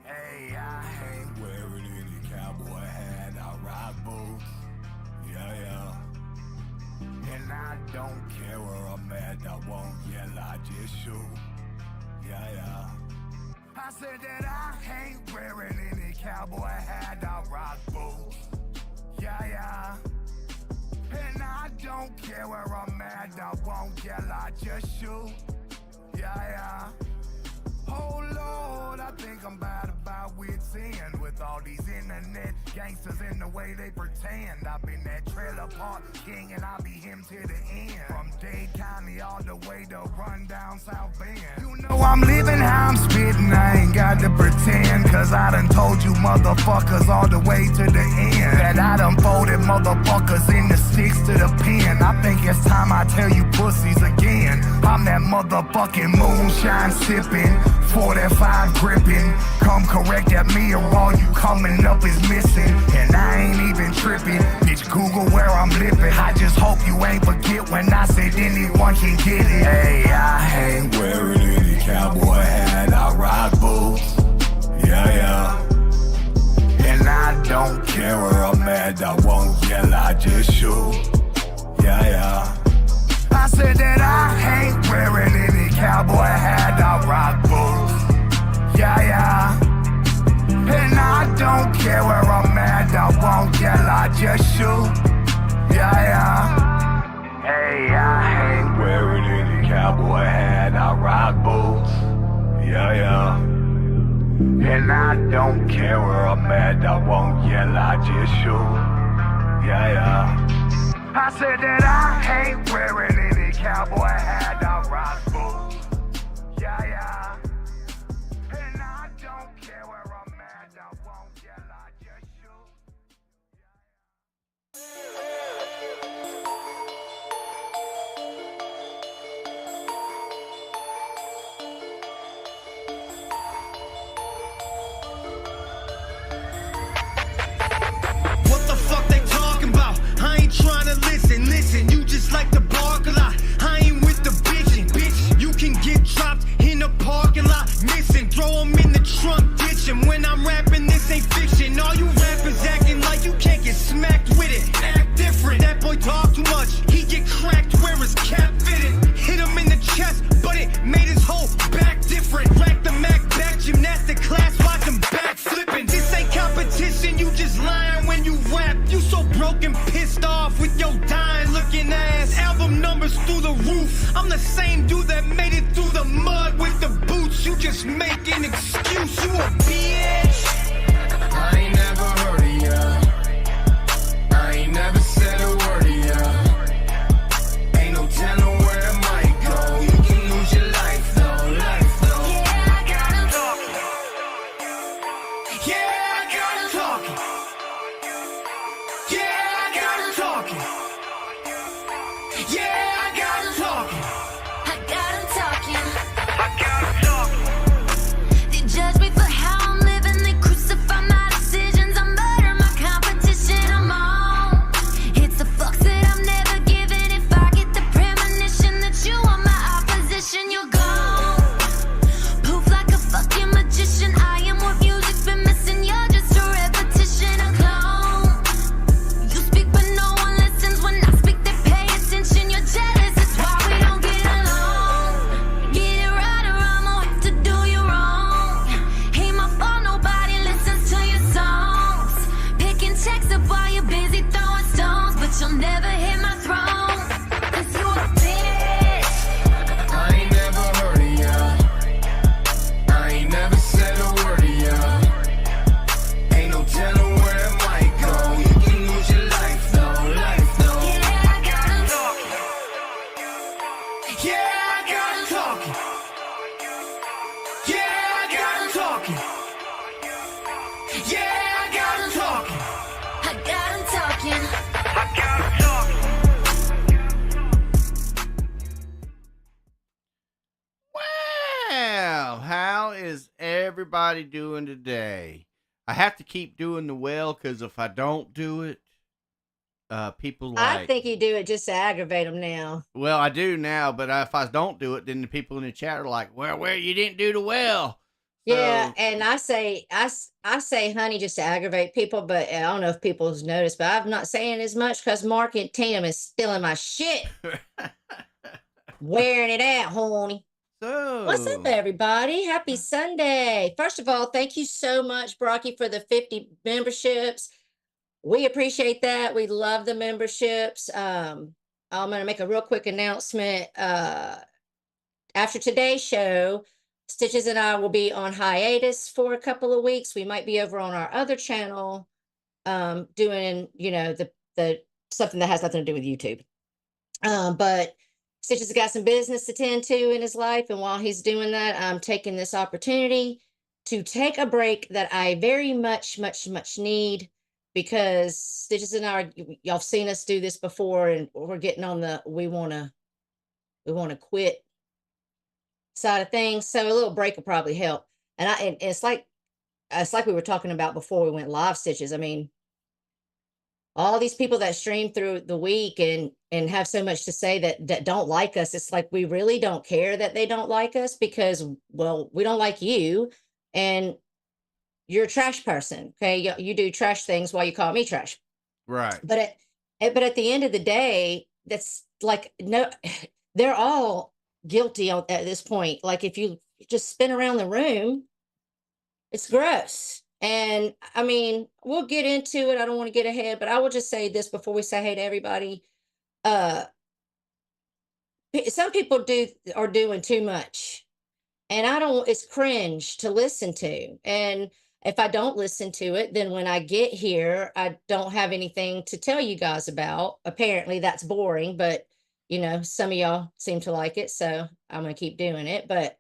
Hey, I ain't wearing any cowboy hat, I rock boots, yeah. And I don't care where I'm at, I won't yell, I just shoot, yeah. I said that I ain't wearing any cowboy hat, I rock boots, yeah. And I don't care where I'm at, I won't yell, I just shoot, yeah. Oh Lord, I think I'm about wit's end with all these internet gangsters in the way they pretend. I've been that trailer park king and I'll be him to the end. From Dade County all the way to run down South Bend. You know I'm living how I'm spitting, I ain't got to pretend. Cause I done told you motherfuckers all the way to the end that I done folded motherfuckers in the sticks to the pen. I think it's time I tell you pussies again. I'm that motherfucking moonshine sipping, 45 gripping. Come correct at me or all you coming up is missing. And I ain't even tripping, bitch, Google where I'm living. I just hope you ain't forget when I said anyone can get it. Hey, I ain't wearing any cowboy hat, I rock boots, yeah. And I don't care where I'm at, I won't yell, I just shoot, yeah. I said that I ain't wearing any cowboy hat, I rock boots, yeah. And I don't care where I'm at, I won't yell, I just shoot, yeah. Hey, I ain't wearing any cowboy hat, I rock boots, yeah. And I don't care where I'm at, I won't yell, I just shoot, yeah. I said that I ain't wearing any cowboy hat, I rock boots, yeah. And I don't care where I'm at, I won't yell, I just shoot. What the fuck they talking about? I ain't trying to listen, you just like to bark a lot. I ain't with the bitch, you can get dropped in the parking lot, missing, throw them in the trunk, ditch 'em. When I'm rapping, this ain't fiction, all you rappers acting like you can't get smacked with it, act different, that boy talk too much, he get cracked where his cap fitted, hit him in the chest, but it made his whole back different, rack the Mac back, gymnastic class, watch him back flipping, this ain't competition, you just lying when you rap, you so broken, pissed off with your dying looking ass, album numbers through the roof, I'm the same dude that made it through the mud with the boots, you just make an excuse, you a bitch. I ain't never heard of ya, I ain't never said a word to ya, ain't no telling where it might go, you can lose your life though, Yeah, I got him talking, yeah, I got him talking, yeah, I got him talking, yeah, I got him talking, I got him talking. I got him talking. They judge me for how I'm living. They crucify my decisions. I murder my competition. I'm on. It's a fuck that I'm never giving. If I get the premonition that you are my opposition, you're gone. Poof like a fucking magician. I am what music's been missing. You're just a repetition, a clone. You speak but no one listens. When I speak they pay attention. You're jealous, it's why we don't get along. Get it right or I'ma have to do you wrong. Ain't my fault nobody listens to your songs. Picking checks up while you're busy throwing stones, but you'll never hit my throne. 'Cause you a bitch. I ain't never heard of ya, I ain't never said a word to ya, ain't no telling where it might go, you can lose your life though, Yeah, I got him talking. Yeah, I got him talking, yeah, I got him talking, yeah, I got him talking, I got him talking. I got him talking. Well, how is everybody doing today? I have to keep doing the well because if I don't do it, people I like. think you do it just to aggravate them now. Well, I do now, but if I don't do it, then the people in the chat are like, "Well, where you didn't do the well." Yeah, So, and I say I say honey just to aggravate people, but I don't know if people's noticed, but I'm not saying as much because Mark and Tim is stealing my shit, wearing it out, honey. What's up, so everybody? Happy Sunday. First of all, thank you so much, Brocky, for the 50 memberships. We appreciate that. We love the memberships. I'm going to make a real quick announcement. After today's show, Stitches and I will be on hiatus for a couple of weeks. We might be over on our other channel doing, the something that has nothing to do with YouTube. But Stitches has got some business to tend to in his life. And while he's doing that, I'm taking this opportunity to take a break that I very much need, because Stitches and I, y'all have seen us do this before, and we're getting on the we want to quit side of things. So a little break will probably help. And it's like we were talking about before we went live, Stitches. I mean, all these people that stream through the week and have so much to say that don't like us. It's like, we really don't care that they don't like us, because, well, we don't like you, and you're a trash person. Okay. You do trash things while you call me trash. right. But at the end of the day, that's like, no, they're all guilty at this point. Like, if you just spin around the room, it's gross. And I mean, we'll get into it. I don't want to get ahead, but I will just say this before we say hey to everybody. Some people are doing too much, and it's cringe to listen to. And if I don't listen to it, then when I get here, I don't have anything to tell you guys about. Apparently that's boring, but some of y'all seem to like it, so I'm going to keep doing it. But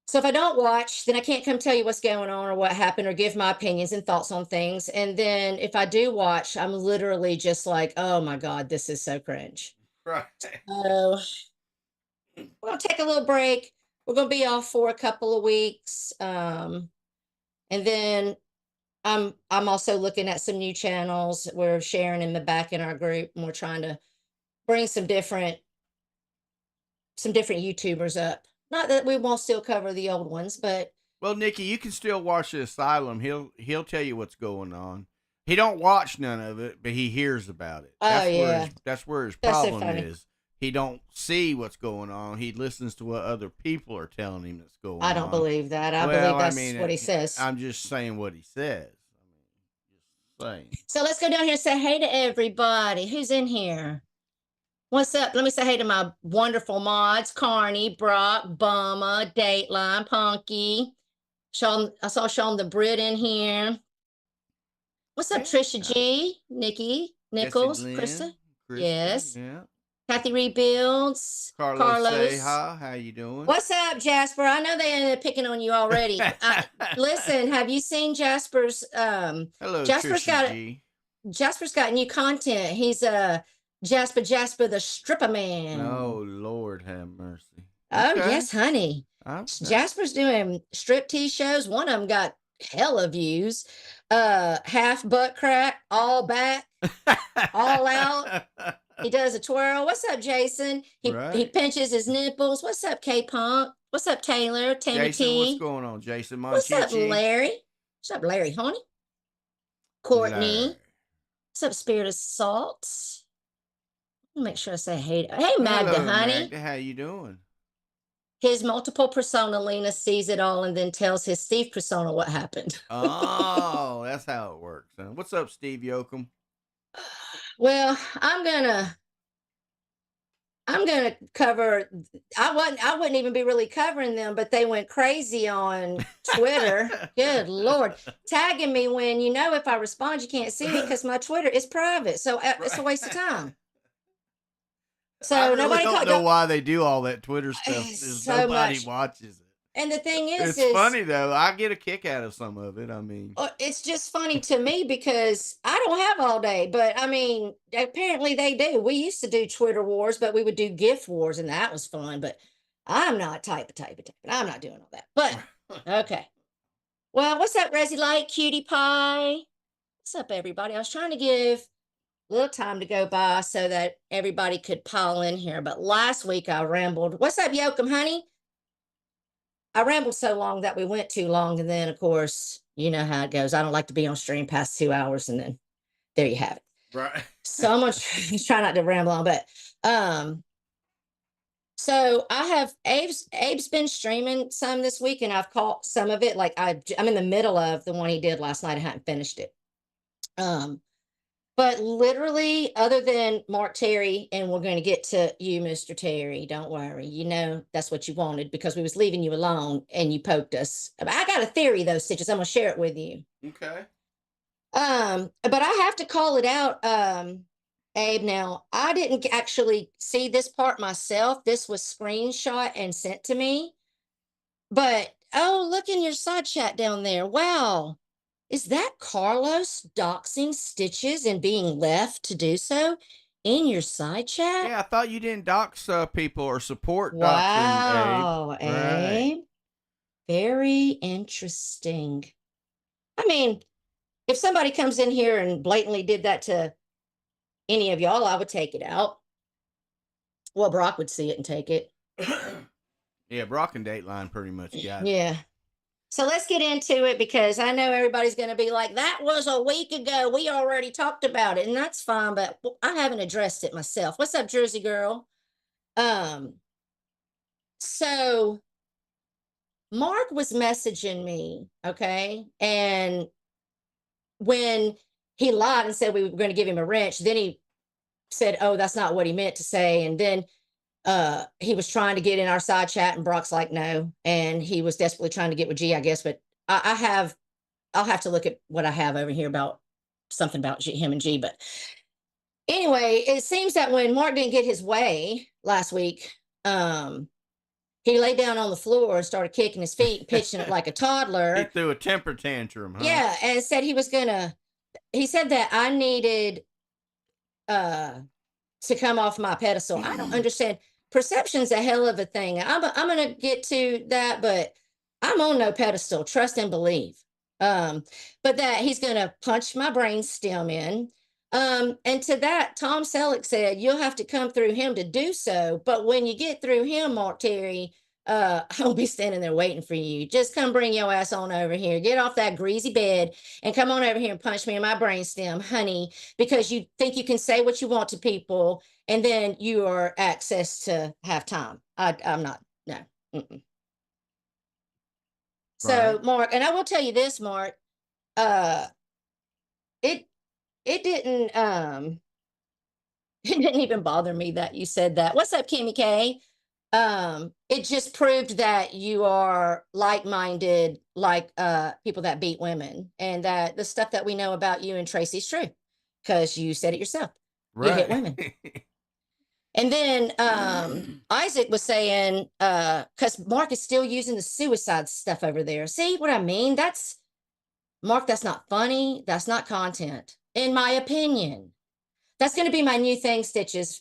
so if I don't watch, then I can't come tell you what's going on or what happened or give my opinions and thoughts on things. And then if I do watch, I'm literally just like, oh my God, this is so cringe. Right. So we're going to take a little break. We're going to be off for a couple of weeks. And then I'm also looking at some new channels. We're sharing in the back in our group, and we're trying to bring some different YouTubers up. Not that we won't still cover the old ones, but Well, Nikki, you can still watch the Asylum. He'll tell you what's going on. He don't watch none of it, but he hears about it. That's where his That's so problem funny. is. He don't see what's going on. He listens to what other people are telling him that's going on. I don't believe that. I Well, believe that's I mean, what he says. I'm just saying what he says. Just saying. So let's go down here and say hey to everybody. Who's in here? What's up? Let me say hey to my wonderful mods: Carney, Brock, Bumma, Dateline, Punky. Sean, I saw Sean the Brit in here. What's up, Trisha G, Nikki, Nichols, Jesse Lynn, Krista? Krista, Yes. Yeah. Kathy Rebuilds. Carlos. Seja, how you doing? What's up, Jasper? I know they ended up picking on you already. Listen, have you seen Jasper's? Hello, Jasper's Trisha G. Jasper's got new content. He's Jasper the Stripper Man. Oh, Lord have mercy. Oh, Okay. yes, honey. Jasper's doing striptease shows. One of them got hella views. Half butt crack, all back, all out. He does a twirl. What's up, Jason? He pinches his nipples. What's up, K-Punk? What's up, Taylor? Tammy Jason, T? what's going on, Jason? What's up, Larry? What's up, Larry, honey? Courtney. Larry. What's up, Spirit of Salt? Make sure I say hey. Hey, Magda, Hello, honey. Magda, how you doing? His multiple persona, Lena, sees it all and then tells his Steve persona what happened. Oh, that's how it works. Huh? What's up, Steve Yoakum? Well, I'm gonna cover. I wouldn't even be really covering them, but they went crazy on Twitter. Good Lord, tagging me when if I respond, you can't see me because my Twitter is private, so it's a waste of time. So I really nobody don't know why they do all that Twitter stuff. So Nobody much. watches it. And the thing is, It's funny though. I get a kick out of some of it. I mean, it's just funny to me because I don't have all day, but I mean, apparently they do. We used to do Twitter wars, but we would do gift wars, and that was fun. But I'm not type. I'm not doing all that. But okay. Well, what's up, Resi Light, Cutie Pie? What's up, everybody? I was trying to give little time to go by so that everybody could pile in here. But last week I rambled. What's up, Yoakum, honey? I rambled so long that we went too long. And then, of course, you know how it goes. I don't like to be on stream past 2 hours. And then there you have it. Right. So I'm going to try not to ramble on. But so I have Abe's been streaming some this week, and I've caught some of it. Like I'm in the middle of the one he did last night. I hadn't finished it. But literally, other than Mark Terry, and we're going to get to you, Mr. Terry. Don't worry. You know that's what you wanted because we was leaving you alone and you poked us. I got a theory though, Stitches. I'm gonna share it with you. Okay. But I have to call it out, Abe. Now, I didn't actually see this part myself. This was screenshot and sent to me. But oh, look in your side chat down there. Wow. Is that Carlos doxing Stitches and being left to do so in your side chat? Yeah, I thought you didn't dox people or support wow, doxing, Abe. Abe. Very interesting. I mean, if somebody comes in here and blatantly did that to any of y'all, I would take it out. Well, Brock would see it and take it. Yeah, Brock and Dateline pretty much got it. Yeah. So let's get into it because I know everybody's going to be like, that was a week ago. We already talked about it, and that's fine, but I haven't addressed it myself. What's up, Jersey girl? So Mark was messaging me, okay? And when he lied and said we were going to give him a wrench, then he said, oh, that's not what he meant to say. And then he was trying to get in our side chat and Brock's like, no. And he was desperately trying to get with G, I guess. But I'll have to look at what I have over here about something about him and G. But anyway, it seems that when Mark didn't get his way last week, he laid down on the floor and started kicking his feet and pitching it like a toddler. He threw a temper tantrum, huh? Yeah, and said he said that I needed to come off my pedestal. I don't understand. Perception's a hell of a thing. I'm going to get to that, but I'm on no pedestal. Trust and believe. But that he's going to punch my brain stem in. And to that, Tom Selleck said, you'll have to come through him to do so. But when you get through him, Mark Terry, I'll be standing there waiting for you. Just come bring your ass on over here. Get off that greasy bed and come on over here and punch me in my brainstem, honey, because you think you can say what you want to people and then you are access to have time. I'm not, no. Mm-mm. So, Right. Mark, and I will tell you this, Mark, it didn't it didn't even bother me that you said that. What's up, Kimmy K? It just proved that you are like-minded, like people that beat women, and that the stuff that we know about you and Tracy's true, because you said it yourself. Right. You hit women. And then Isaac was saying, because Mark is still using the suicide stuff over there. See what I mean? That's Mark, that's not funny. That's not content, in my opinion. That's going to be my new thing, Stitches.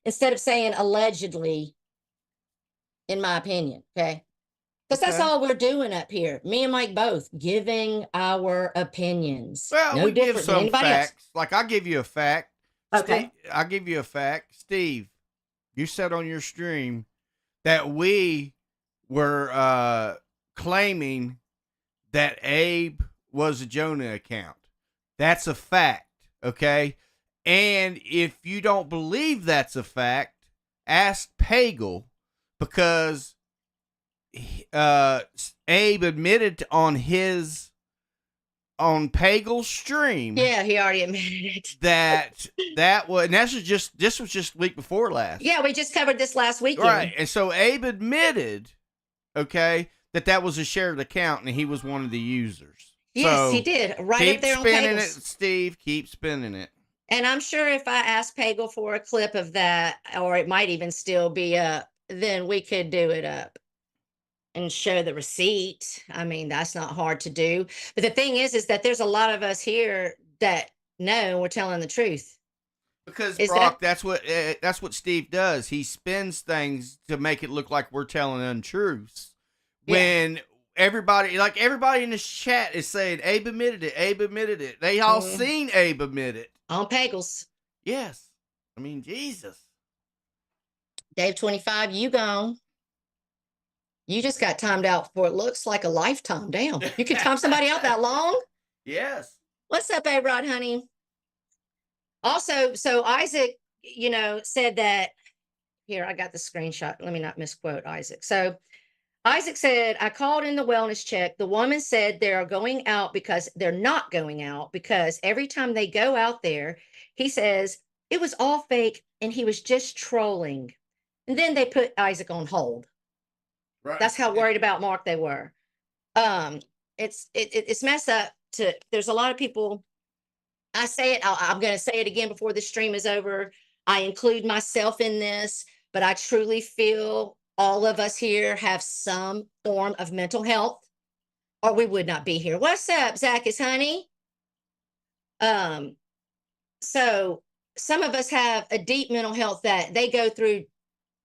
Instead of saying allegedly, in my opinion, okay? Because that's all we're doing up here. Me and Mike both giving our opinions. Well, no we different give than some anybody facts. else. Like, I'll give you a fact. Okay. I'll give you a fact. Steve, you said on your stream that we were claiming that Abe was a Jonah account. That's a fact, okay? And if you don't believe that's a fact, ask Pagel, because Abe admitted on Pagel's stream. Yeah, he already admitted it. that was, and this was just week before last. Yeah, we just covered this last weekend. Right. And so Abe admitted, okay, that was a shared account and he was one of the users. Yes, so he did. Right up there on Keep spinning it, Pagel's. Steve. Keep spinning it. And I'm sure if I asked Pagel for a clip of that, or it might even still be up, then we could do it up and show the receipt. I mean, that's not hard to do. But the thing is that there's a lot of us here that know we're telling the truth. Because Brock, that's what Steve does. He spins things to make it look like we're telling untruths. Yeah. When everybody in this chat is saying Abe admitted it. Abe admitted it. They all seen Abe admit it on Pagel's. Yes. I mean, Jesus. Dave 25, you gone. You just got timed out for it looks like a lifetime. Damn. You can time somebody out that long? Yes. What's up, A-Rod, honey? Also, so Isaac, said that here, I got the screenshot. Let me not misquote Isaac. So Isaac said, I called in the wellness check. The woman said they're going out because they're not going out because every time they go out there, he says it was all fake and he was just trolling. And then they put Isaac on hold. Right. That's how worried about Mark they were. It's messed up to, there's a lot of people. I say it, I'm going to say it again before the stream is over. I include myself in this, but I truly feel all of us here have some form of mental health or we would not be here. What's up, Zach is honey? So some of us have a deep mental health that they go through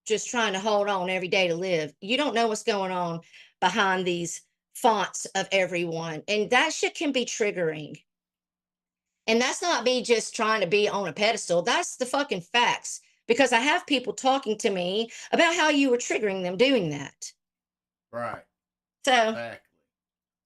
just trying to hold on every day to live. You don't know what's going on behind these fonts of everyone. And that shit can be triggering. And that's not me just trying to be on a pedestal. That's the fucking facts. Because I have people talking to me about how you were triggering them doing that. Right. So, Exactly.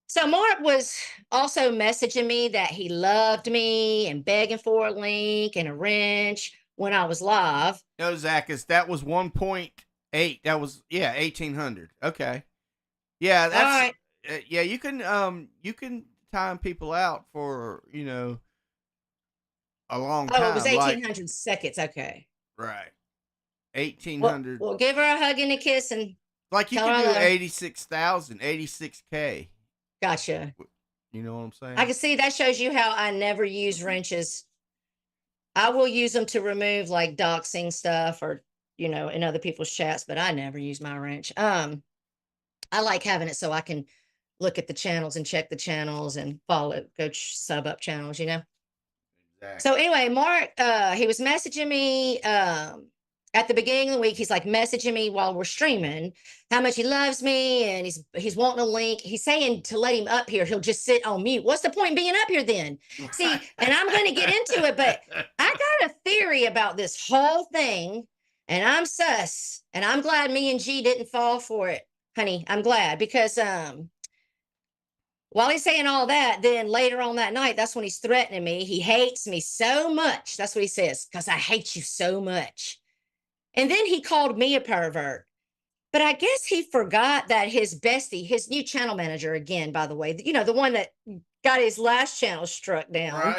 so Mark was also messaging me that he loved me and begging for a link and a wrench when I was live. No, Zachus, that was 1.8. That was 1800. Okay. Yeah, that's All right. yeah. You can time people out for a long time. Oh, it was 1800 seconds. Okay. Right. 1800. Well, give her a hug and a kiss and like you tell her can I do love her. 86,000, 86K. Gotcha. You know what I'm saying? I can see that shows you how I never use wrenches. I will use them to remove like doxing stuff or, in other people's chats, but I never use my wrench. I like having it so I can look at the channels and check the channels and follow, sub up channels, Exactly. So anyway, Mark, he was messaging me at the beginning of the week. He's like messaging me while we're streaming how much he loves me, and he's wanting a link. He's saying to let him up here, he'll just sit on mute. What's the point in being up here then? See, and I'm going to get into it, but I got a theory about this whole thing, and I'm sus, and I'm glad me and G didn't fall for it, honey. I'm glad because while he's saying all that, then later on that night, that's when he's threatening me. He hates me so much. That's what he says, because I hate you so much. And then he called me a pervert. But I guess he forgot that his bestie, his new channel manager, again, by the way, the one that got his last channel struck down.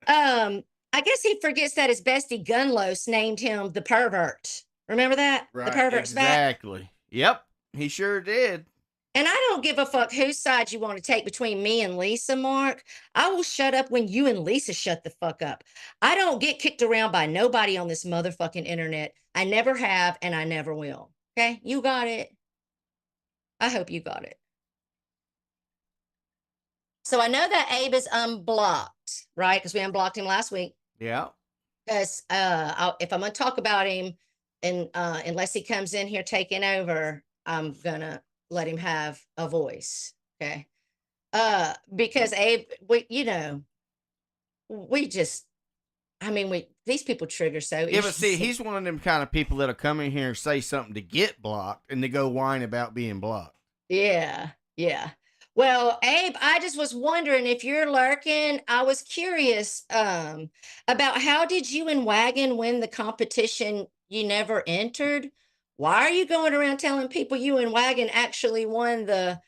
Right. I guess he forgets that his bestie Gunlos named him the pervert. Remember that? Right. The pervert's back. Exactly. Yep. He sure did. And I don't give a fuck whose side you want to take between me and Lisa, Mark. I will shut up when you and Lisa shut the fuck up. I don't get kicked around by nobody on this motherfucking internet. I never have, and I never will. Okay? You got it. I hope you got it. So I know that Abe is unblocked, right? Because we unblocked him last week. Yeah. Because if I'm going to talk about him, and unless he comes in here taking over, I'm going to let him have a voice. Okay. Because Abe, these people trigger so Yeah, but see, easy. he's one of them kind of people that'll come in here and say something to get blocked and to go whine about being blocked. Yeah. Well, Abe, I just was wondering if you're lurking. I was curious about how did you and Wagon win the competition you never entered? Why are you going around telling people you and Wagon actually won the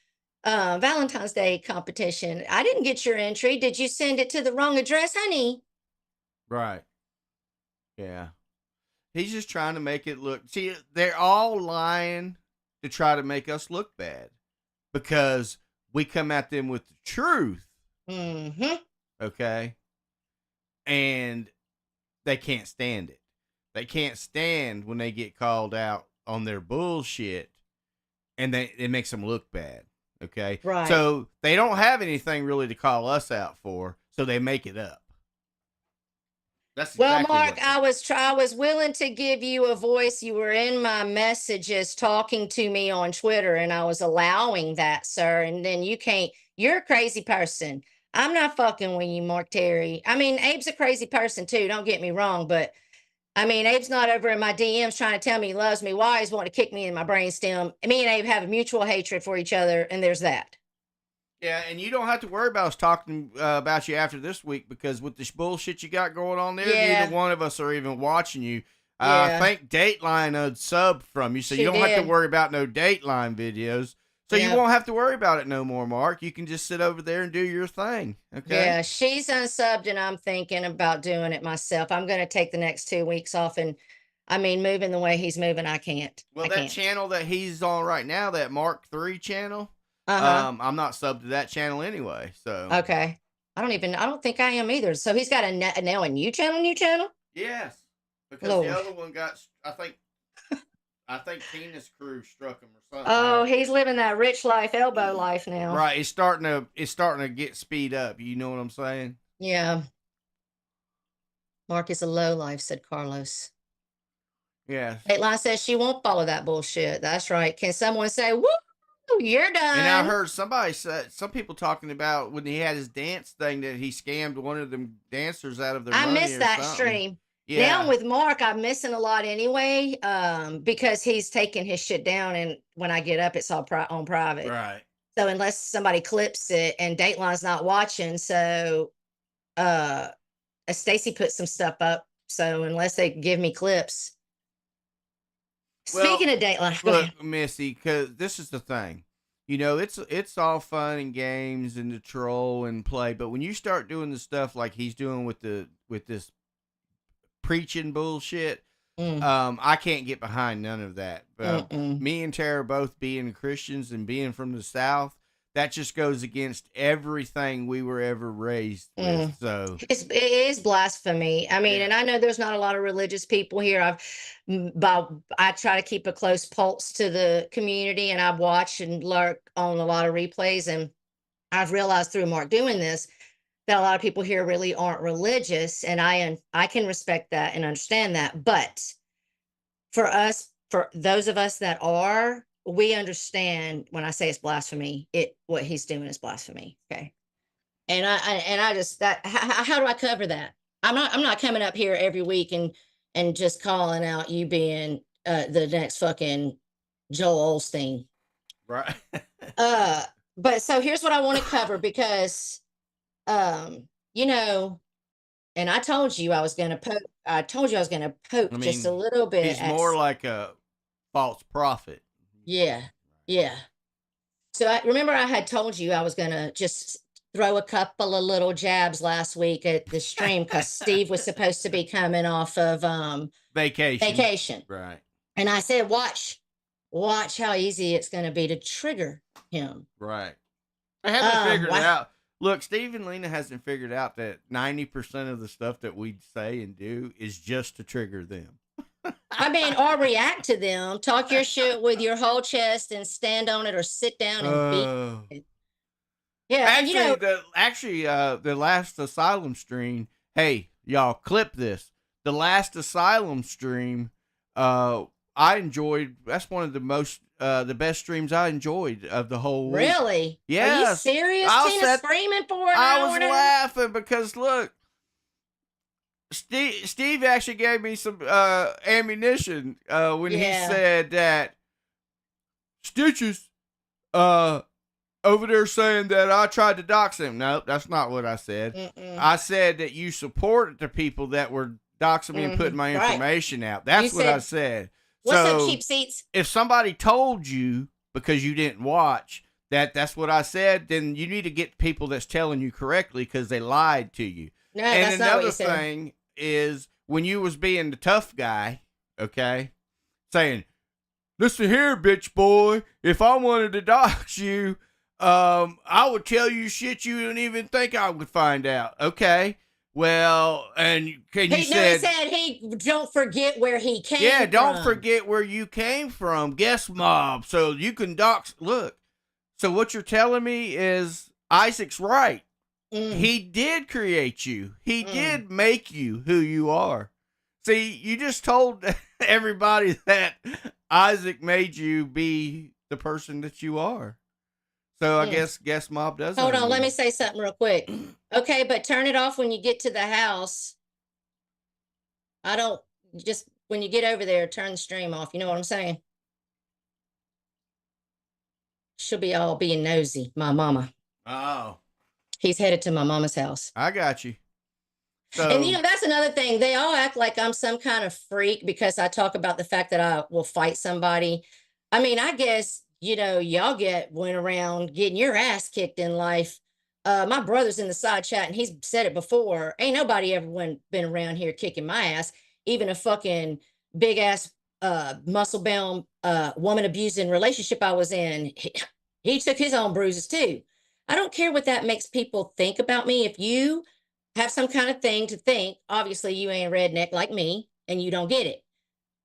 Valentine's Day competition? I didn't get your entry. Did you send it to the wrong address, honey? Right. Yeah. He's just trying to make it look. See, they're all lying to try to make us look bad because we come at them with the truth. Mm-hmm. Okay. And they can't stand it. They can't stand when they get called out on their bullshit, and it makes them look bad. Okay. Right. So they don't have anything really to call us out for, so they make it up. That's exactly well, Mark, I was willing to give you a voice. You were in my messages talking to me on Twitter, and I was allowing that, sir. And then you're a crazy person. I'm not fucking with you, Mark Terry. I mean, Abe's a crazy person too. Don't get me wrong, but I mean, Abe's not over in my DMs trying to tell me he loves me. Why he's wanting to kick me in my brainstem. Me and Abe have a mutual hatred for each other, and there's that. Yeah, and you don't have to worry about us talking about you after this week because with this bullshit you got going on there, Yeah. neither one of us are even watching you. Yeah. I think Dateline subbed from you, so She you don't have did. to worry about no Dateline videos. So Yep. you won't have to worry about it no more, Mark. You can just sit over there and do your thing. Okay. Yeah, she's unsubbed, and I'm thinking about doing it myself. I'm going to take the next 2 weeks off, and I mean, moving the way he's moving, I can't. Well, I that can't. channel that he's on right now, that Mark III channel, Uh-huh. I'm not subbed to that channel anyway. So Okay. I don't think I am either. So he's got now a new channel? yes, because Lord. the other one got, I think Tina's crew struck him or something. Oh, he's living that rich life, elbow life now. Right, it's starting to get speed up. You know what I'm saying? Yeah. Mark is a low life, said Carlos. Yeah. Dateline says she won't follow that bullshit. That's right. Can someone say, woo, you're done? And I heard some people talking about when he had his dance thing that he scammed one of them dancers out of their I money missed or that something. stream. Yeah. Now with Mark, I'm missing a lot anyway, because he's taking his shit down, and when I get up, it's all on private. Right. So unless somebody clips it, and Dateline's not watching, so Stacy put some stuff up. So unless they give me clips. Well, Speaking of Dateline, go ahead. Look, Missy, because this is the thing. You know, it's all fun and games and the troll and play, but when you start doing the stuff like he's doing with this preaching bullshit, I can't get behind none of that. Me and Tara both being Christians and being from the South, that just goes against everything we were ever raised with. So It is blasphemy. I mean, Yeah. and I know there's not a lot of religious people here. I try to keep a close pulse to the community, and I've watched and lurk on a lot of replays, and I've realized through Mark doing this that a lot of people here really aren't religious, and I can respect that and understand that. But for those of us that are, we understand when I say it's blasphemy, what he's doing is blasphemy. Okay. And I just how do I cover that? I'm not coming up here every week and just calling out you being the next fucking Joel Osteen. right. But so here's what I want to cover because you know, and I told you I was gonna poke just a little bit. He's more like a false prophet. Yeah. So I remember I had told you I was gonna just throw a couple of little jabs last week at the stream because Steve was supposed to be coming off of vacation. Right. And I said, watch how easy it's gonna be to trigger him. Right. I haven't figured it out. Look, Steve and Lena hasn't figured out that 90% of the stuff that we say and do is just to trigger them. I mean, or react to them, talk your shit with your whole chest and stand on it or sit down and beat it. Yeah. Actually, the last Asylum stream, hey, y'all clip this. The last Asylum stream, I enjoyed. That's one of the best streams I enjoyed of the whole week. Really? Yes. Are you serious? Tina's screaming for it. I was laughing because look, Steve actually gave me some ammunition when he said that Stitches over there saying that I tried to dox him. No, that's not what I said. I said that you supported the people that were doxing me and putting my information out. That's what I said. What's up, cheap seats? If somebody told you because you didn't watch that's what I said, then you need to get people that's telling you correctly because they lied to you. No, and that's not what another you said. thing is when you was being the tough guy, okay, saying, "Listen here, bitch boy, if I wanted to dox you, I would tell you shit you didn't even think I would find out." Okay, well, and he said he don't forget where he came from. Yeah, don't forget where you came from. Guest mob, so you can dox. Look, so what you're telling me is Isaac's right. He did create you. He did make you who you are. See, you just told everybody that Isaac made you be the person that you are. So I guess Mob does. Hold own on, let you. me say something real quick. Okay, but turn it off when you get to the house. I don't just when you get over there, turn the stream off. You know what I'm saying? She'll be all being nosy, my mama. Oh, He's headed to my mama's house. I got you. So And that's another thing. They all act like I'm some kind of freak because I talk about the fact that I will fight somebody. I mean, I guess, y'all went around getting your ass kicked in life. My brother's in the side chat and he's said it before. Ain't nobody ever been around here kicking my ass. Even a fucking big ass muscle bound woman abusing relationship I was in. He took his own bruises too. I don't care what that makes people think about me. If you have some kind of thing to think, obviously you ain't a redneck like me and you don't get it.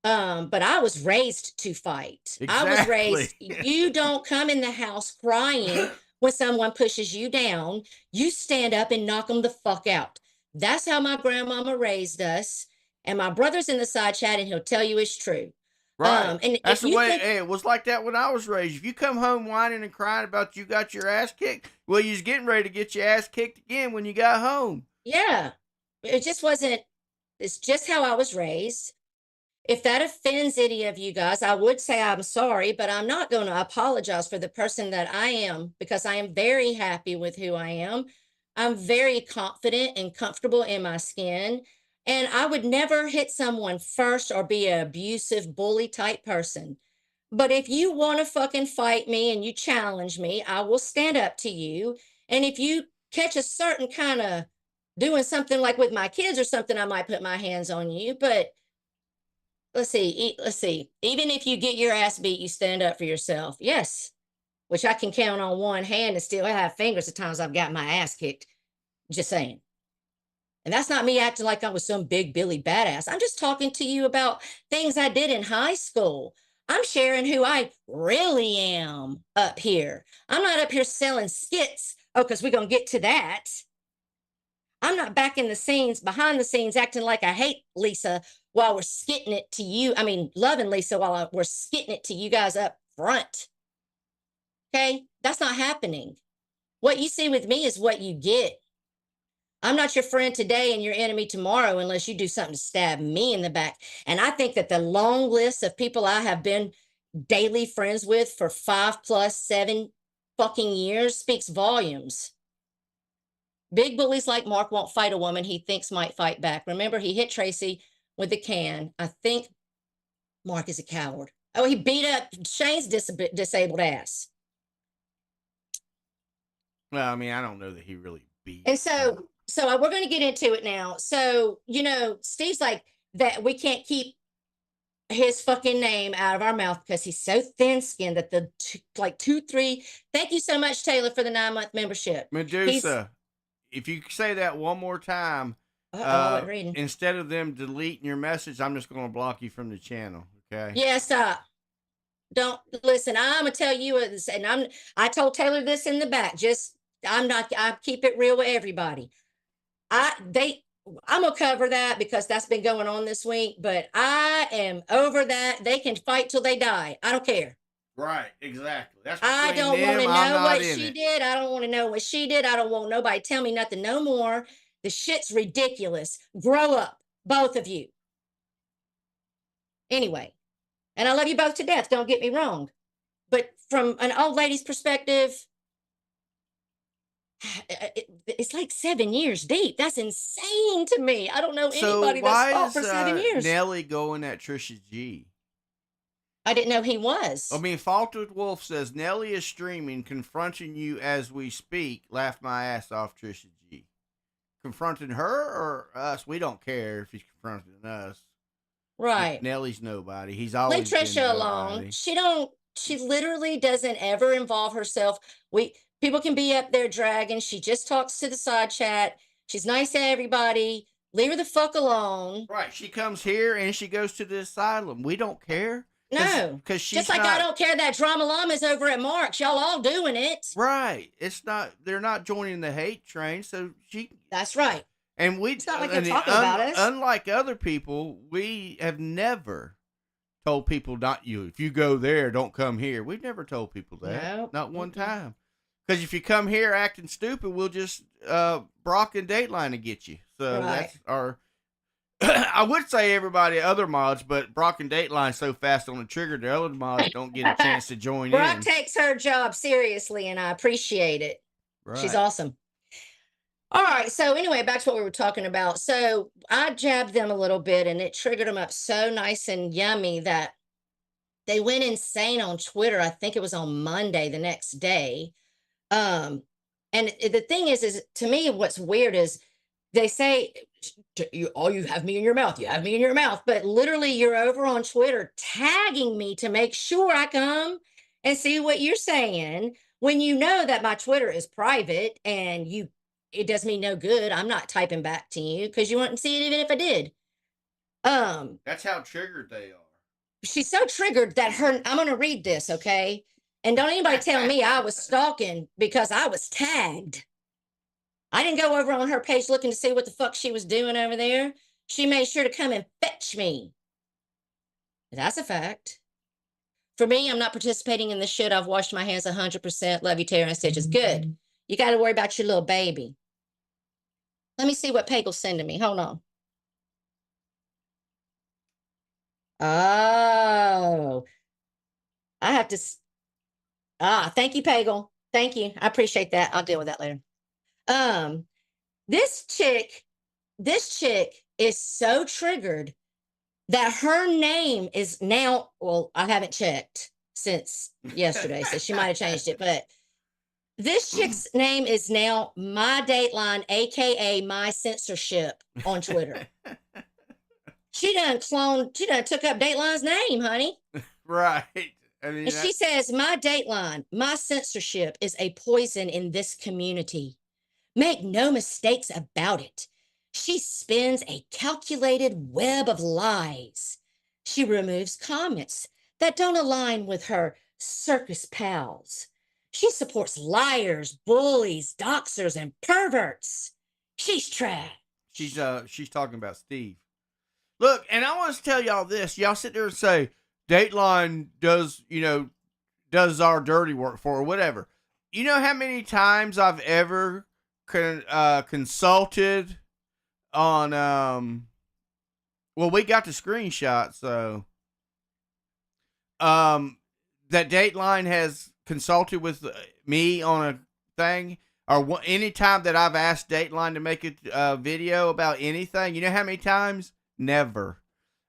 But I was raised to fight. I was raised, you don't come in the house crying when someone pushes you down. You stand up and knock them the fuck out. That's how my grandmama raised us. And my brother's in the side chat and he'll tell you it's true. right. And That's if the you way think, it was like that when I was raised. If you come home whining and crying about you got your ass kicked, well, you was getting ready to get your ass kicked again when you got home. yeah, it just wasn't, it's just how I was raised. If that offends any of you guys, I would say I'm sorry, but I'm not going to apologize for the person that I am because I am very happy with who I am. I'm very confident and comfortable in my skin. And I would never hit someone first or be an abusive bully type person. But if you want to fucking fight me and you challenge me, I will stand up to you. And if you catch a certain kind of doing something like with my kids or something, I might put my hands on you. But let's see. Even if you get your ass beat, you stand up for yourself. Yes. Which I can count on one hand and still have fingers the times I've got my ass kicked. Just saying. And that's not me acting like I was some big Billy badass. I'm just talking to you about things I did in high school. I'm sharing who I really am up here. I'm not up here selling skits. Oh, because we're going to get to that. I'm not back in the scenes, behind the scenes, acting like I hate Lisa while we're skitting it to you. I mean, loving Lisa while we're skitting it to you guys up front. Okay? That's not happening. What you see with me is what you get. I'm not your friend today and your enemy tomorrow unless you do something to stab me in the back. And I think that the long list of people I have been daily friends with for 5+7 fucking years speaks volumes. Big bullies like Mark won't fight a woman he thinks might fight back. Remember, he hit Tracy with a can. I think Mark is a coward. Oh, he beat up Shane's disabled ass. Well, I mean, I don't know that he really beat. And so we're going to get into it now. So, Steve's like that we can't keep his fucking name out of our mouth because he's so thin-skinned that the 2-3. Thank you so much, Taylor, for the 9-month membership. Medusa, if you say that one more time, instead of them deleting your message, I'm just going to block you from the channel. Okay? Yes, don't listen. I'm gonna tell you, and I told Taylor this in the back. I keep it real with everybody. I'm gonna cover that because that's been going on this week, but I am over that. They can fight till they die. I don't care. Right, exactly. That's I don't want to know what she did. I don't want to know what she did. I don't want nobody tell me nothing no more. The shit's ridiculous. Grow up, both of you. Anyway, and I love you both to death. Don't get me wrong. But from an old lady's perspective, it's like 7 years deep. That's insane to me. I don't know anybody that's fought for 7 years. Nelly going at Trisha G? I didn't know he was. I mean, Faltered Wolf says Nelly is streaming, confronting you as we speak. Laughed my ass off, Trisha G. Confronting her or us? We don't care if he's confronting us. Right. Nelly's nobody. He's always leave Trisha alone. She literally doesn't ever involve herself. People can be up there dragging. She just talks to the side chat. She's nice to everybody. Leave her the fuck alone. Right. She comes here and she goes to the asylum. We don't care. No. Because she's just like I don't care that Drama Llama's over at Mark's. Y'all all doing it. Right. They're not joining the hate train. So That's right. And it's not like they're talking about us. Unlike other people, we have never told people if you go there, don't come here. We've never told people that. Nope. Not one time. Because if you come here acting stupid, we'll just Brock and Dateline to get you. So that's our. I would say everybody other mods, but Brock and Dateline so fast on the trigger, the other mods don't get a chance to join Brock in. takes her job seriously, and I appreciate it. Right. She's awesome. All right. So anyway, back to what we were talking about. So I jabbed them a little bit, and it triggered them up so nice and yummy that they went insane on Twitter. I think it was on Monday, the next day. And the thing is to me, what's weird is they say, you have me in your mouth. You have me in your mouth. But literally, you're over on Twitter tagging me to make sure I come and see what you're saying when you know that my Twitter is private and it does me no good. I'm not typing back to you because you wouldn't see it even if I did. That's how triggered they are. She's so triggered that I'm going to read this, okay? And don't anybody tell me I was stalking because I was tagged. I didn't go over on her page looking to see what the fuck she was doing over there. She made sure to come and fetch me. That's a fact. For me, I'm not participating in this shit. I've washed my hands 100%. Love you, Tara and Stitches. Good. You got to worry about your little baby. Let me see what Pagel's sending me. Hold on. Oh. I have to... thank you, Pagel. Thank you. I appreciate that. I'll deal with that later. This chick is so triggered that her name is now, well, I haven't checked since yesterday, so she might have changed it, but this chick's name is now My Dateline, aka My Censorship on Twitter. She done took up Dateline's name, honey. Right. I mean, and she says, My Dateline, my censorship is a poison in this community. Make no mistakes about it. She spins a calculated web of lies. She removes comments that don't align with her circus pals. She supports liars, bullies, doxers, and perverts. She's trash. She's talking about Steve. Look, and I want to tell y'all this. Y'all sit there and say, Dateline does our dirty work for her, whatever. You know how many times I've ever consulted on well, we got the screenshot, so that Dateline has consulted with me on a thing, or any time that I've asked Dateline to make a video about anything. You know how many times? Never.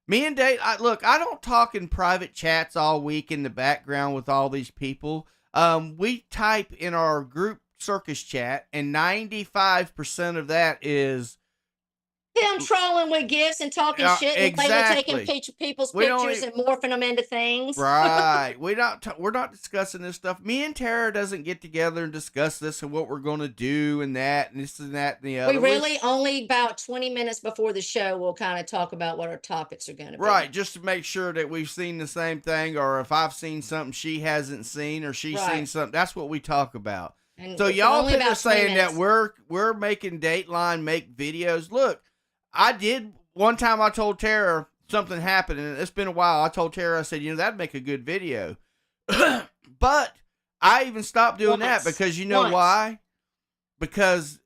Me and look, I don't talk in private chats all week in the background with all these people. We type in our group circus chat, and 95% of that is him trolling with gifts and talking shit and taking people's pictures and morphing them into things. Right. we're not discussing this stuff. Me and Tara doesn't get together and discuss this and what we're going to do and that and this and that and the other. We really only about 20 minutes before the show we'll kind of talk about what our topics are going to be. Right, just to make sure that we've seen the same thing, or if I've seen something she hasn't seen, or she's seen something. That's what we talk about. And so y'all are saying that we're making Dateline make videos. Look, I did one time. I told Tara something happened, and it's been a while. I told Tara, I said, that'd make a good video. But I even stopped doing that because you know why? Because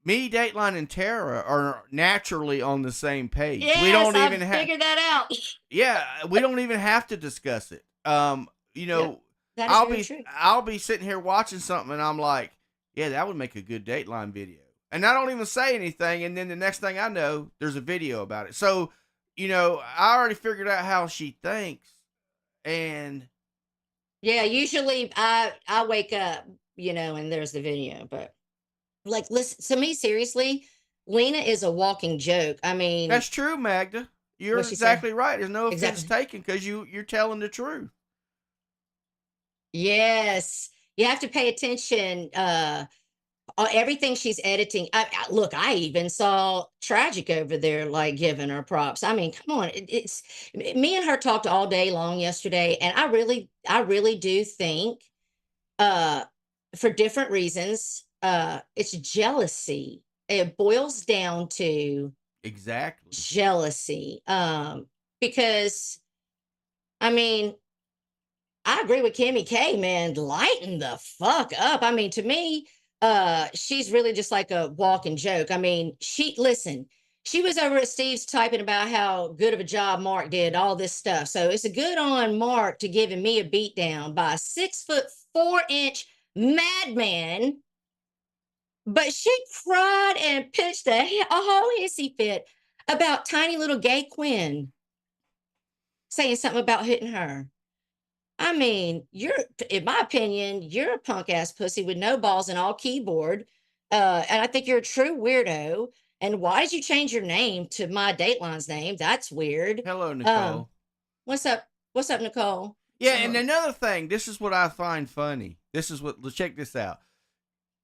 me, Dateline, and Tara are naturally on the same page. Yes, we don't even figured that out. Yeah, we don't even have to discuss it. I'll be sitting here watching something, and I'm like, yeah, that would make a good Dateline video. And I don't even say anything, and then the next thing I know, there's a video about it. So, I already figured out how she thinks, and yeah, usually I wake up, and there's the video. But like, listen to me seriously, Lena is a walking joke. I mean, that's true, Magda. You're exactly right. There's no offense taken because you're telling the truth. Yes, you have to pay attention. Everything she's editing. Look, I even saw Tragic over there, like giving her props. I mean, come on. It's me and her talked all day long yesterday, and I really do think, for different reasons, it's jealousy. It boils down to jealousy. Because, I mean, I agree with Kimmy K, man. Lighten the fuck up. I mean, to me, she's really just like a walking joke. I mean, she was over at Steve's typing about how good of a job Mark did, all this stuff. So it's a good on Mark to giving me a beat down by a 6'4" madman. But she cried and pitched a whole hissy fit about tiny little gay Quinn saying something about hitting her. I mean, in my opinion, you're a punk ass pussy with no balls and all keyboard. And I think you're a true weirdo. And why did you change your name to my Dateline's name? That's weird. Hello, Nicole. What's up? What's up, Nicole? Yeah, and another thing, this is what I find funny. Let's check this out.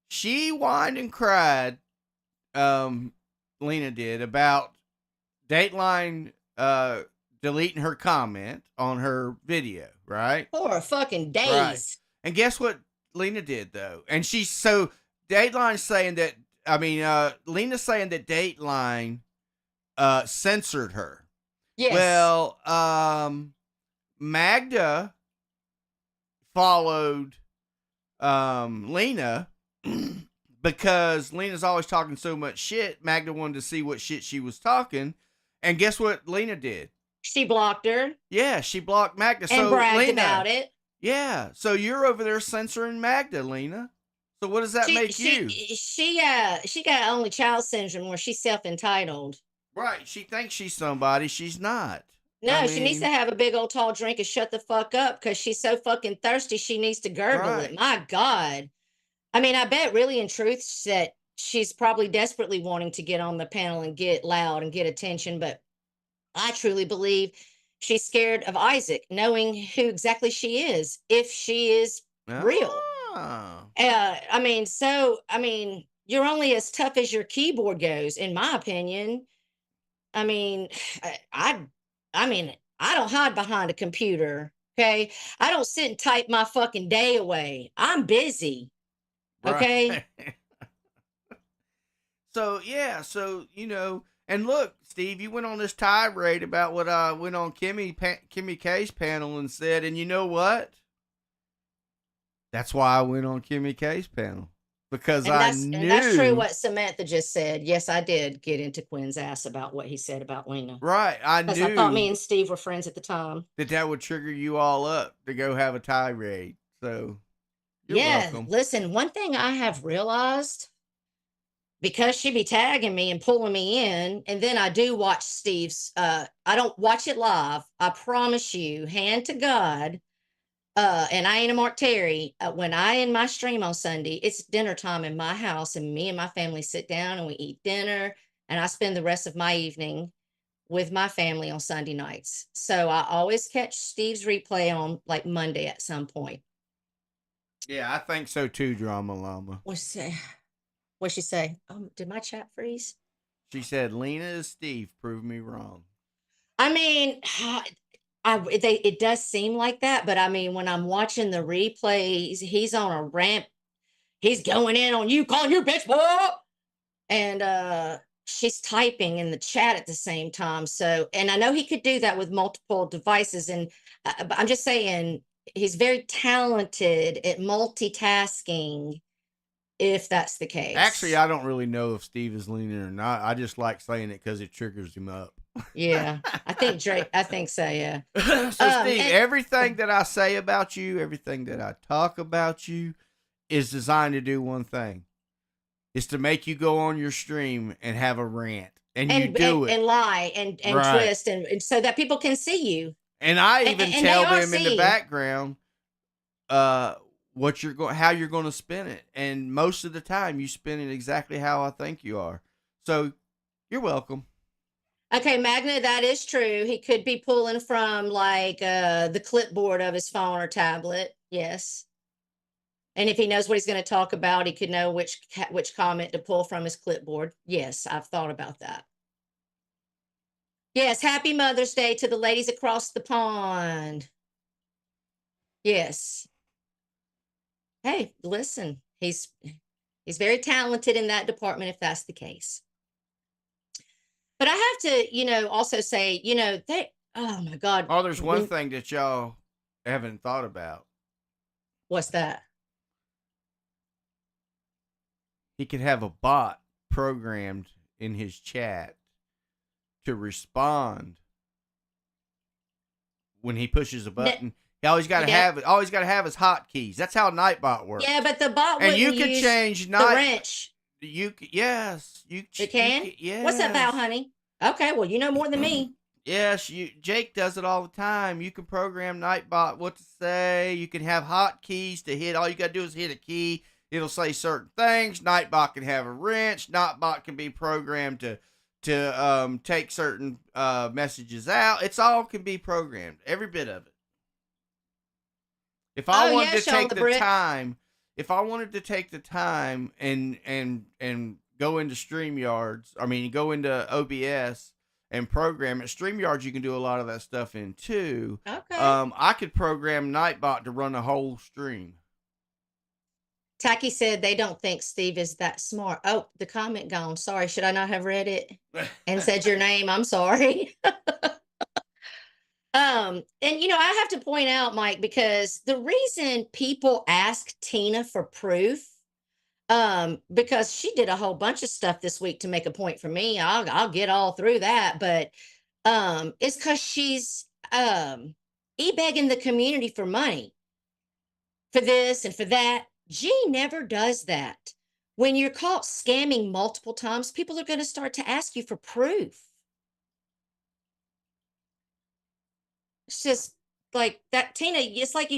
She whined and cried, Lena did, about Dateline deleting her comment on her video, right? 4 fucking days. Right. And guess what Lena did, though? And Dateline's saying that, Lena's saying that Dateline censored her. Yes. Well, Magda followed Lena because Lena's always talking so much shit. Magda wanted to see what shit she was talking. And guess what Lena did? She blocked her. Yeah, she blocked Magda. And so bragged Lena, about it. Yeah, so you're over there censoring Magda, Lena. So what does that make you? She got only child syndrome where she's self-entitled. Right, she thinks she's somebody. She's not. No, she needs to have a big old tall drink and shut the fuck up because she's so fucking thirsty she needs to gurgle it. My God. I mean, I bet really in truth that she's probably desperately wanting to get on the panel and get loud and get attention, but I truly believe she's scared of Isaac, knowing who exactly she is, if she is real. You're only as tough as your keyboard goes, in my opinion. I mean, I don't hide behind a computer, okay? I don't sit and type my fucking day away. I'm busy, okay? Right. So, and look, Steve, you went on this tirade about what I went on Kimmy K's panel and said, and you know what? That's why I went on Kimmy K's panel. Because I knew. And that's true what Samantha just said. Yes, I did get into Quinn's ass about what he said about Lena. Right, I knew. Because I thought me and Steve were friends at the time. That would trigger you all up to go have a tirade. So, you're welcome. Listen, one thing I have realized, because she be tagging me and pulling me in, and then I do watch Steve's, I don't watch it live. I promise you, hand to God, and I ain't a Mark Terry. When I end my stream on Sunday, it's dinner time in my house, and me and my family sit down and we eat dinner, and I spend the rest of my evening with my family on Sunday nights. So I always catch Steve's replay on like Monday at some point. Yeah, I think so too, Drama Llama. What'd she say? Did my chat freeze? She said, Lena is Steve. Prove me wrong. I mean, it does seem like that, but I mean, when I'm watching the replays, he's on a ramp. He's going in on you, calling you bitch, boy. And she's typing in the chat at the same time. So, and I know he could do that with multiple devices. And I'm just saying, he's very talented at multitasking, if that's the case. Actually, I don't really know if Steve is leaning or not. I just like saying it because it triggers him up. Yeah, I think so, yeah. So, Steve, everything that I say about you, everything that I talk about you is designed to do one thing. It's to make you go on your stream and have a rant. And you do it. And lie and right. twist and so that people can see you. And I even tell them in the background how you're going to spin it. And most of the time you spin it exactly how I think you are. So you're welcome. Okay, Magna, that is true. He could be pulling from like the clipboard of his phone or tablet. Yes. And if he knows what he's going to talk about, he could know which comment to pull from his clipboard. Yes, I've thought about that. Yes, happy Mother's Day to the ladies across the pond. Yes. Hey, listen, he's very talented in that department if that's the case. But I have to, also say, oh my God. Oh, there's one thing that y'all haven't thought about. What's that? He could have a bot programmed in his chat to respond when he pushes a button. He always got to have it. Always got to have his hotkeys. That's how Nightbot works. Yeah, but the bot and wouldn't you can use change the wrench. Yes, you can. Yes. What's that about, honey? Okay, well, you know more than me. Yes, Jake does it all the time. You can program Nightbot what to say. You can have hotkeys to hit. All you got to do is hit a key. It'll say certain things. Nightbot can have a wrench. Nightbot can be programmed to take certain messages out. It's all can be programmed. Every bit of it. If I wanted to take the time, if I wanted to take the time and go into StreamYards, go into OBS and program it. StreamYards, you can do a lot of that stuff in too. Okay. I could program Nightbot to run a whole stream. Tacky said they don't think Steve is that smart. Oh, the comment gone. Sorry, should I not have read it and said your name? I'm sorry. And I have to point out, Mike, because the reason people ask Tina for proof, because she did a whole bunch of stuff this week to make a point for me. I'll get all through that, but it's because she's e-begging the community for money for this and for that. G never does that. When you're caught scamming multiple times, people are going to start to ask you for proof. It's just like that, Tina. It's like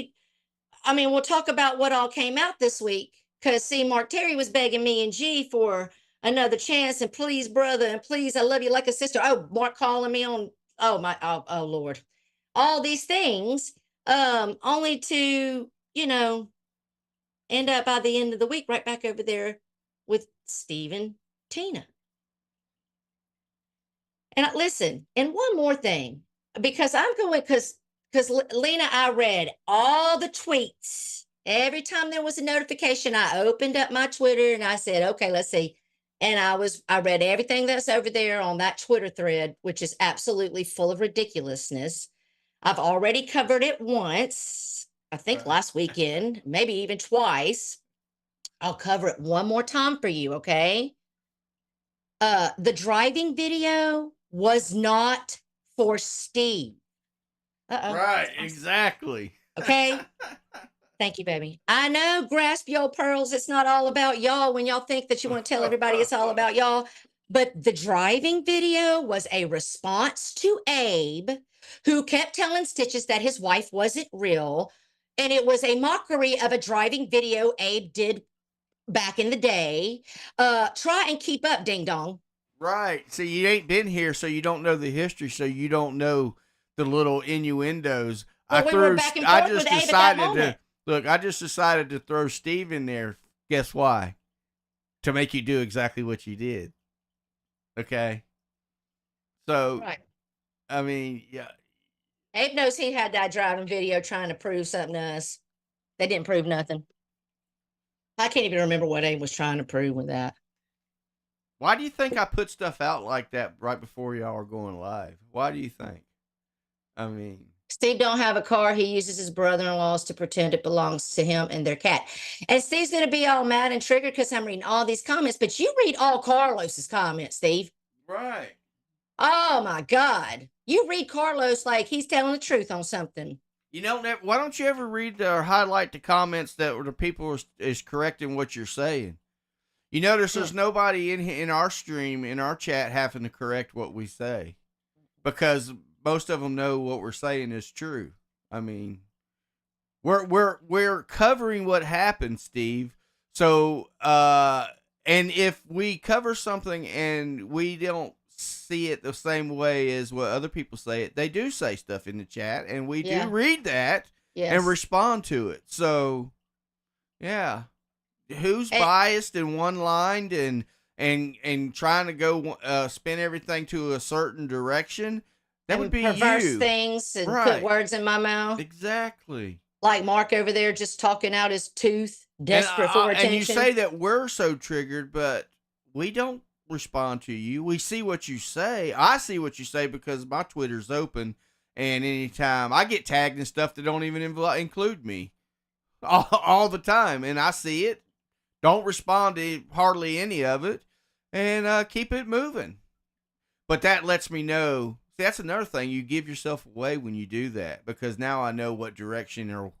we'll talk about what all came out this week. Because, see, Mark Terry was begging me and G for another chance. And please, brother, and please, I love you like a sister. Oh, Mark calling me on, oh, Lord. All these things, only to, end up by the end of the week right back over there with Steve and Tina. And listen, and one more thing, because Lena, I read all the tweets. Every time there was a notification, I opened up my Twitter and I said, okay, let's see. And I read everything that's over there on that Twitter thread, which is absolutely full of ridiculousness. I've already covered it once, I think last weekend, maybe even twice. I'll cover it one more time for you, okay? The driving video was not for Steve. Uh-oh. Right, exactly. Okay? Thank you, baby. I know, grasp your pearls. It's not all about y'all when y'all think that you want to tell everybody it's all about y'all. But the driving video was a response to Abe, who kept telling Stitches that his wife wasn't real. And it was a mockery of a driving video Abe did back in the day. Try and keep up, ding dong. Right. So you ain't been here, so you don't know the history, so you don't know the little innuendos. Well, we were back and forth with Abe at that moment. I just decided to throw Steve in there. Guess why? To make you do exactly what you did. Okay. So, right. Yeah. Abe knows he had that driving video trying to prove something to us. They didn't prove nothing. I can't even remember what Abe was trying to prove with that. Why do you think I put stuff out like that right before y'all are going live? Why do you think? Steve don't have a car. He uses his brother-in-law's to pretend it belongs to him and their cat. And Steve's going to be all mad and triggered because I'm reading all these comments. But you read all Carlos's comments, Steve. Right. Oh, my God. You read Carlos like he's telling the truth on something. Why don't you ever read or highlight the comments that the people is correcting what you're saying? You notice there's nobody in our stream, in our chat, having to correct what we say. Because most of them know what we're saying is true. We're covering what happened, Steve. So, and if we cover something and we don't see it the same way as what other people say it, they do say stuff in the chat, and we do read that and respond to it. So, yeah, who's biased and one-lined and trying to go spin everything to a certain direction? That would be perverse you. Things and put words in my mouth. Exactly. Like Mark over there just talking out his tooth, desperate for attention. And you say that we're so triggered, but we don't respond to you. We see what you say. I see what you say because my Twitter's open, And anytime I get tagged in stuff that don't even include me all the time, and I see it, don't respond to hardly any of it, and keep it moving. But that lets me know. See, that's another thing. You give yourself away when you do that, because now I know what direction or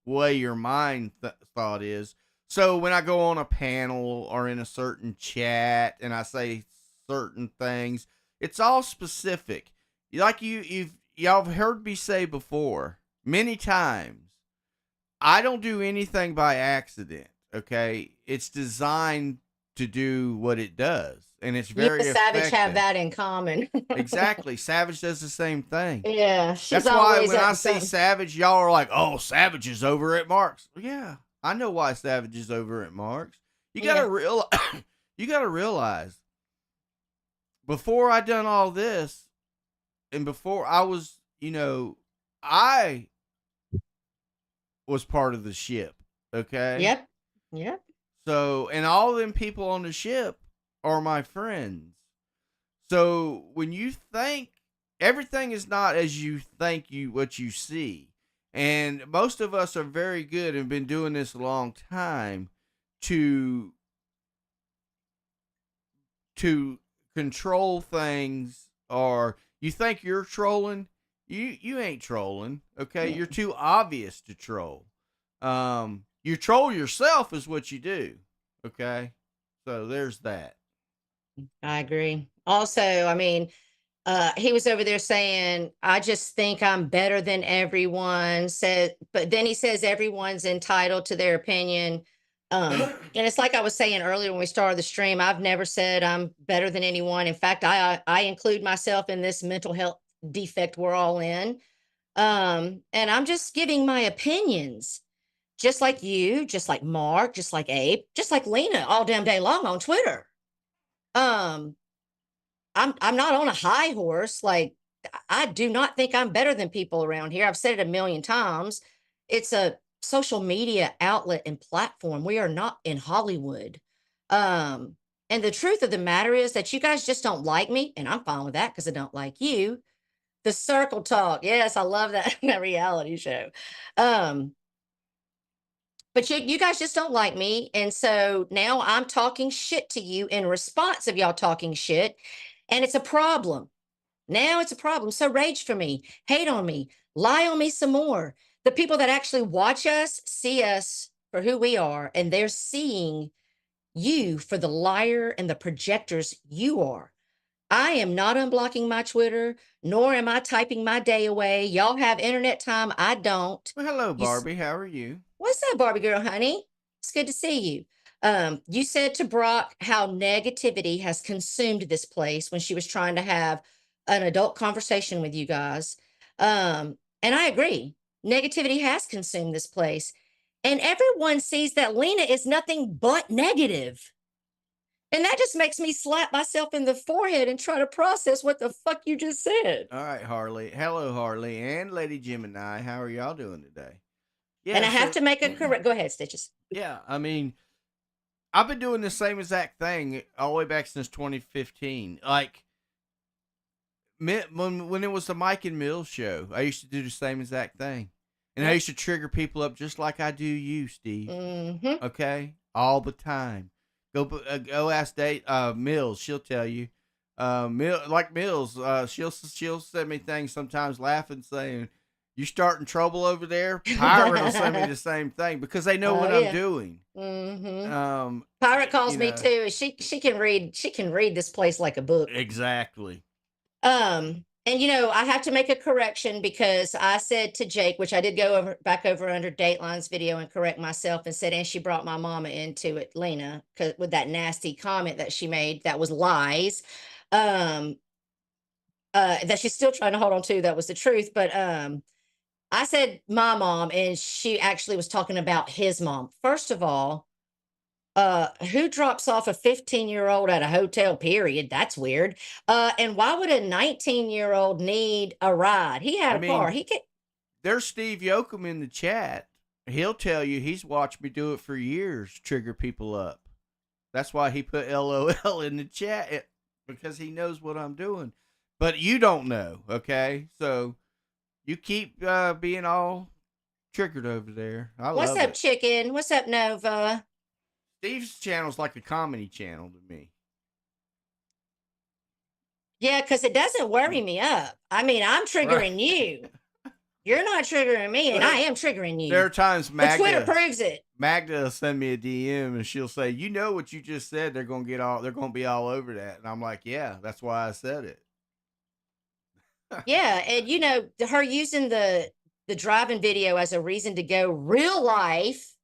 way your mind thought is. So when I go on a panel or in a certain chat and I say certain things, it's all specific. Like y'all have heard me say before many times, I don't do anything by accident. Okay, it's designed to do what it does, and it's very You and Savage effective. have that in common. Exactly. Savage does the same thing. Yeah, she's That's why always when up I to see something. Savage, y'all are like, "Oh, Savage is over at Mark's." Well, yeah, I know why Savage is over at Mark's. You gotta you gotta realize, before I done all this, and before I was, I was part of the ship. Okay. Yep. Yep. So, and all them people on the ship are my friends. So when you think everything is not as you think what you see, and most of us are very good and been doing this a long time to control things, or you think you're trolling, you ain't trolling. Okay, you're too obvious to troll. You troll yourself is what you do. Okay, so there's that. I agree. Also, I mean, he was over there saying, I just think I'm better than everyone. But then he says everyone's entitled to their opinion. And it's like I was saying earlier when we started the stream, I've never said I'm better than anyone. In fact, I include myself in this mental health defect we're all in. And I'm just giving my opinions, just like you, just like Mark, just like Abe, just like Lena, all damn day long on Twitter. I'm not on a high horse. Like, I do not think I'm better than people around here. I've said it a million times. It's a social media outlet and platform. We are not in Hollywood. And the truth of the matter is that you guys just don't like me, and I'm fine with that because I don't like you. The circle talk. Yes, I love that, that reality show. But you guys just don't like me. And so now I'm talking shit to you in response of y'all talking shit. And it's a problem. Now it's a problem. So rage for me, hate on me, lie on me some more. The people that actually watch us see us for who we are, and they're seeing you for the liar and the projectors you are. I am not unblocking my Twitter, nor am I typing my day away. Y'all have internet time. I don't. Well, hello, Barbie. How are you? What's up, Barbie girl, honey? It's good to see you. You said to Brock how negativity has consumed this place when she was trying to have an adult conversation with you guys. And I agree. Negativity has consumed this place. And everyone sees that Lena is nothing but negative. And that just makes me slap myself in the forehead and try to process what the fuck you just said. All right, Harley. Hello, Harley, and Lady Gemini. How are y'all doing today? Yeah, and I have to make a correct. Go ahead, Stitches. Yeah, I mean, I've been doing the same exact thing all the way back since 2015. Like, when it was the Mike and Mills show, I used to do the same exact thing. And I used to trigger people up just like I do you, Steve. Mm-hmm. Okay? All the time. Go ask Mills. She'll tell you. Mills, she'll send me things sometimes laughing, saying, "You starting trouble over there?" Pirate will send me the same thing because they know what I'm doing. Mm-hmm. Pirate calls me too. She can read. She can read this place like a book. Exactly. And I have to make a correction because I said to Jake, which I did go back over under Dateline's video and correct myself and said, and she brought my mama into it, Lena, because with that nasty comment that she made, that was lies. That she's still trying to hold on to. That was the truth. But I said my mom, and she actually was talking about his mom. First of all, who drops off a 15-year-old at a hotel, period? That's weird. And why would a 19-year-old need a ride? He had a car. He could. There's Steve Yoakum in the chat. He'll tell you he's watched me do it for years, trigger people up. That's why he put LOL in the chat, because he knows what I'm doing. But you don't know, okay? So You keep being all triggered over there. I What's love up, it. chicken? What's up, Nova? Steve's channel's like a comedy channel to me. Yeah, because it doesn't worry me up. I mean, I'm triggering Right. you. You're not triggering me, and I am triggering you. There are times But Twitter proves it. Magda will send me a DM and she'll say, "You know what you just said? They're gonna be all over that." And I'm like, "Yeah, that's why I said it." Yeah, and you know, her using the driving video as a reason to go real life.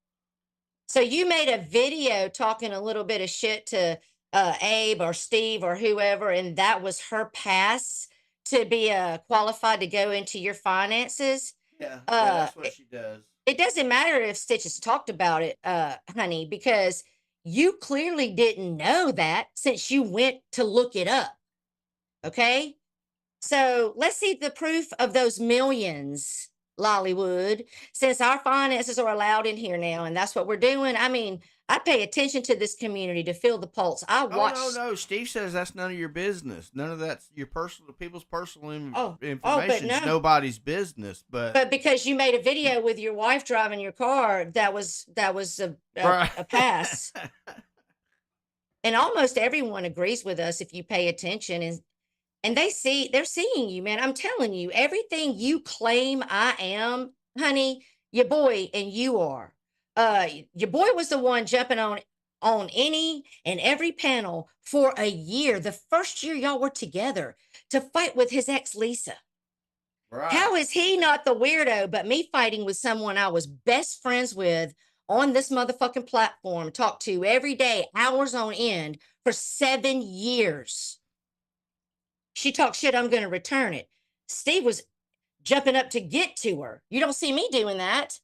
So you made a video talking a little bit of shit to Abe or Steve or whoever, and that was her pass to be qualified to go into your finances. Yeah, Uh, that's what she does. it doesn't matter if Stitches talked about it, honey, because you clearly didn't know that since you went to look it up. Okay. So let's see the proof of those millions, Lollywood, since our finances are allowed in here now, and that's what we're doing. I mean, I pay attention to this community to feel the pulse. I watch. Oh no, Steve says that's none of your business. None of that's your people's personal but information is no. nobody's business. But because you made a video with your wife driving your car, that was Right. a pass. And almost everyone agrees with us if you pay attention, and they're seeing you, man. I'm telling you, everything you claim I am, honey, your boy and you are. Your boy was the one jumping on any and every panel for a year, the first year y'all were together, to fight with his ex Lisa. Right. How is he not the weirdo, but me fighting with someone I was best friends with on this motherfucking platform, talked to every day, hours on end for 7 years? She talked shit, I'm going to return it. Steve was jumping up to get to her. You don't see me doing that.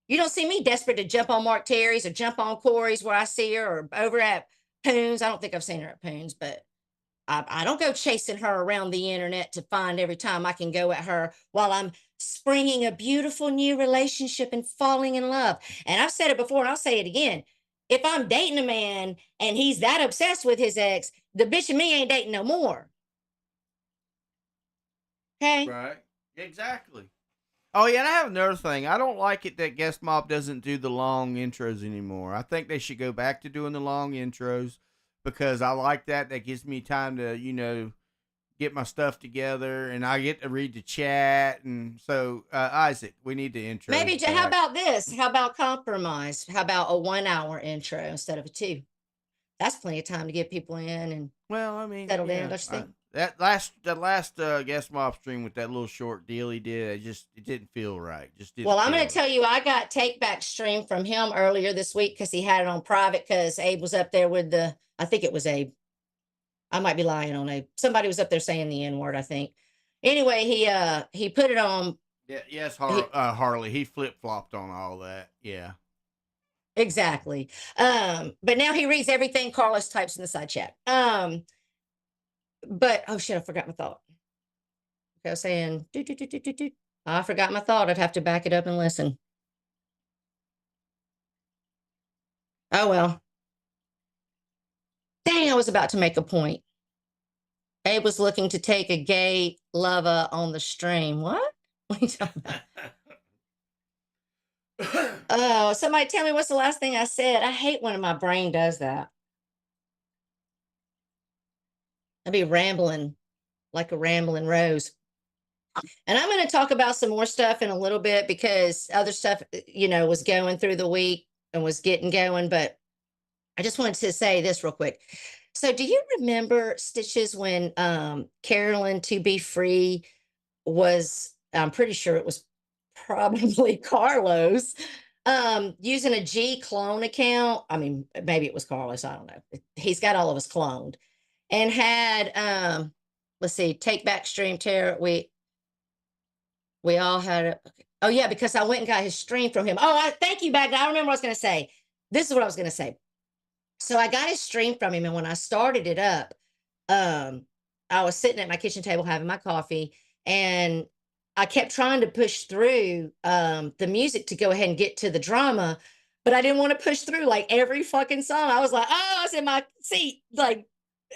You don't see me desperate to jump on Mark Terry's or jump on Corey's where I see her, or over at Poons. I don't think I've seen her at Poons, but I don't go chasing her around the internet to find every time I can go at her while I'm springing a beautiful new relationship and falling in love. And I've said it before and I'll say it again. If I'm dating a man and he's that obsessed with his ex, the bitch and me ain't dating no more. Okay? Right. Exactly. Oh yeah, and I have another thing. I don't like it that Guest Mob doesn't do the long intros anymore. I think they should go back to doing the long intros because I like that. That gives me time to, get my stuff together, and I get to read the chat. And so, Isaac, we need the intro. Maybe, how about this? How about compromise? How about a 1 hour intro instead of a 2? That's plenty of time to get people in and settled in, don't you think? That last Guest Mob stream with that little short deal he did, it didn't feel right. Well, I'm going to tell you, I got take back stream from him earlier this week because he had it on private because Abe was up there with I think it was Abe. I might be lying on Abe. Somebody was up there saying the N-word, I think. Anyway, he put it on. Yeah, yes, Harley. He flip-flopped on all that. Yeah. Exactly. But now he reads everything Carlos types in the side chat. But oh shit, I forgot my thought. Okay, I was saying, I forgot my thought. I'd have to back it up and listen. Oh well. Dang, I was about to make a point. Abe was looking to take a gay lover on the stream. What? What are you talking about? Oh, somebody tell me what's the last thing I said. I hate when my brain does that. I'd be rambling like a rambling rose. And I'm going to talk about some more stuff in a little bit because other stuff, was going through the week and was getting going. But I just wanted to say this real quick. So do you remember, Stitches, when Carolyn To Be Free was, I'm pretty sure it was probably Carlos, using a G clone account. I mean, maybe it was Carlos. I don't know. He's got all of us cloned. And had, let's see, Take Back Stream Terror. We all had it. Oh, yeah, because I went and got his stream from him. Oh, thank you, Baghdad. I remember what I was going to say. This is what I was going to say. So I got his stream from him. And when I started it up, I was sitting at my kitchen table having my coffee. And I kept trying to push through the music to go ahead and get to the drama. But I didn't want to push through like every fucking song. I was like, oh, I was in my seat, like,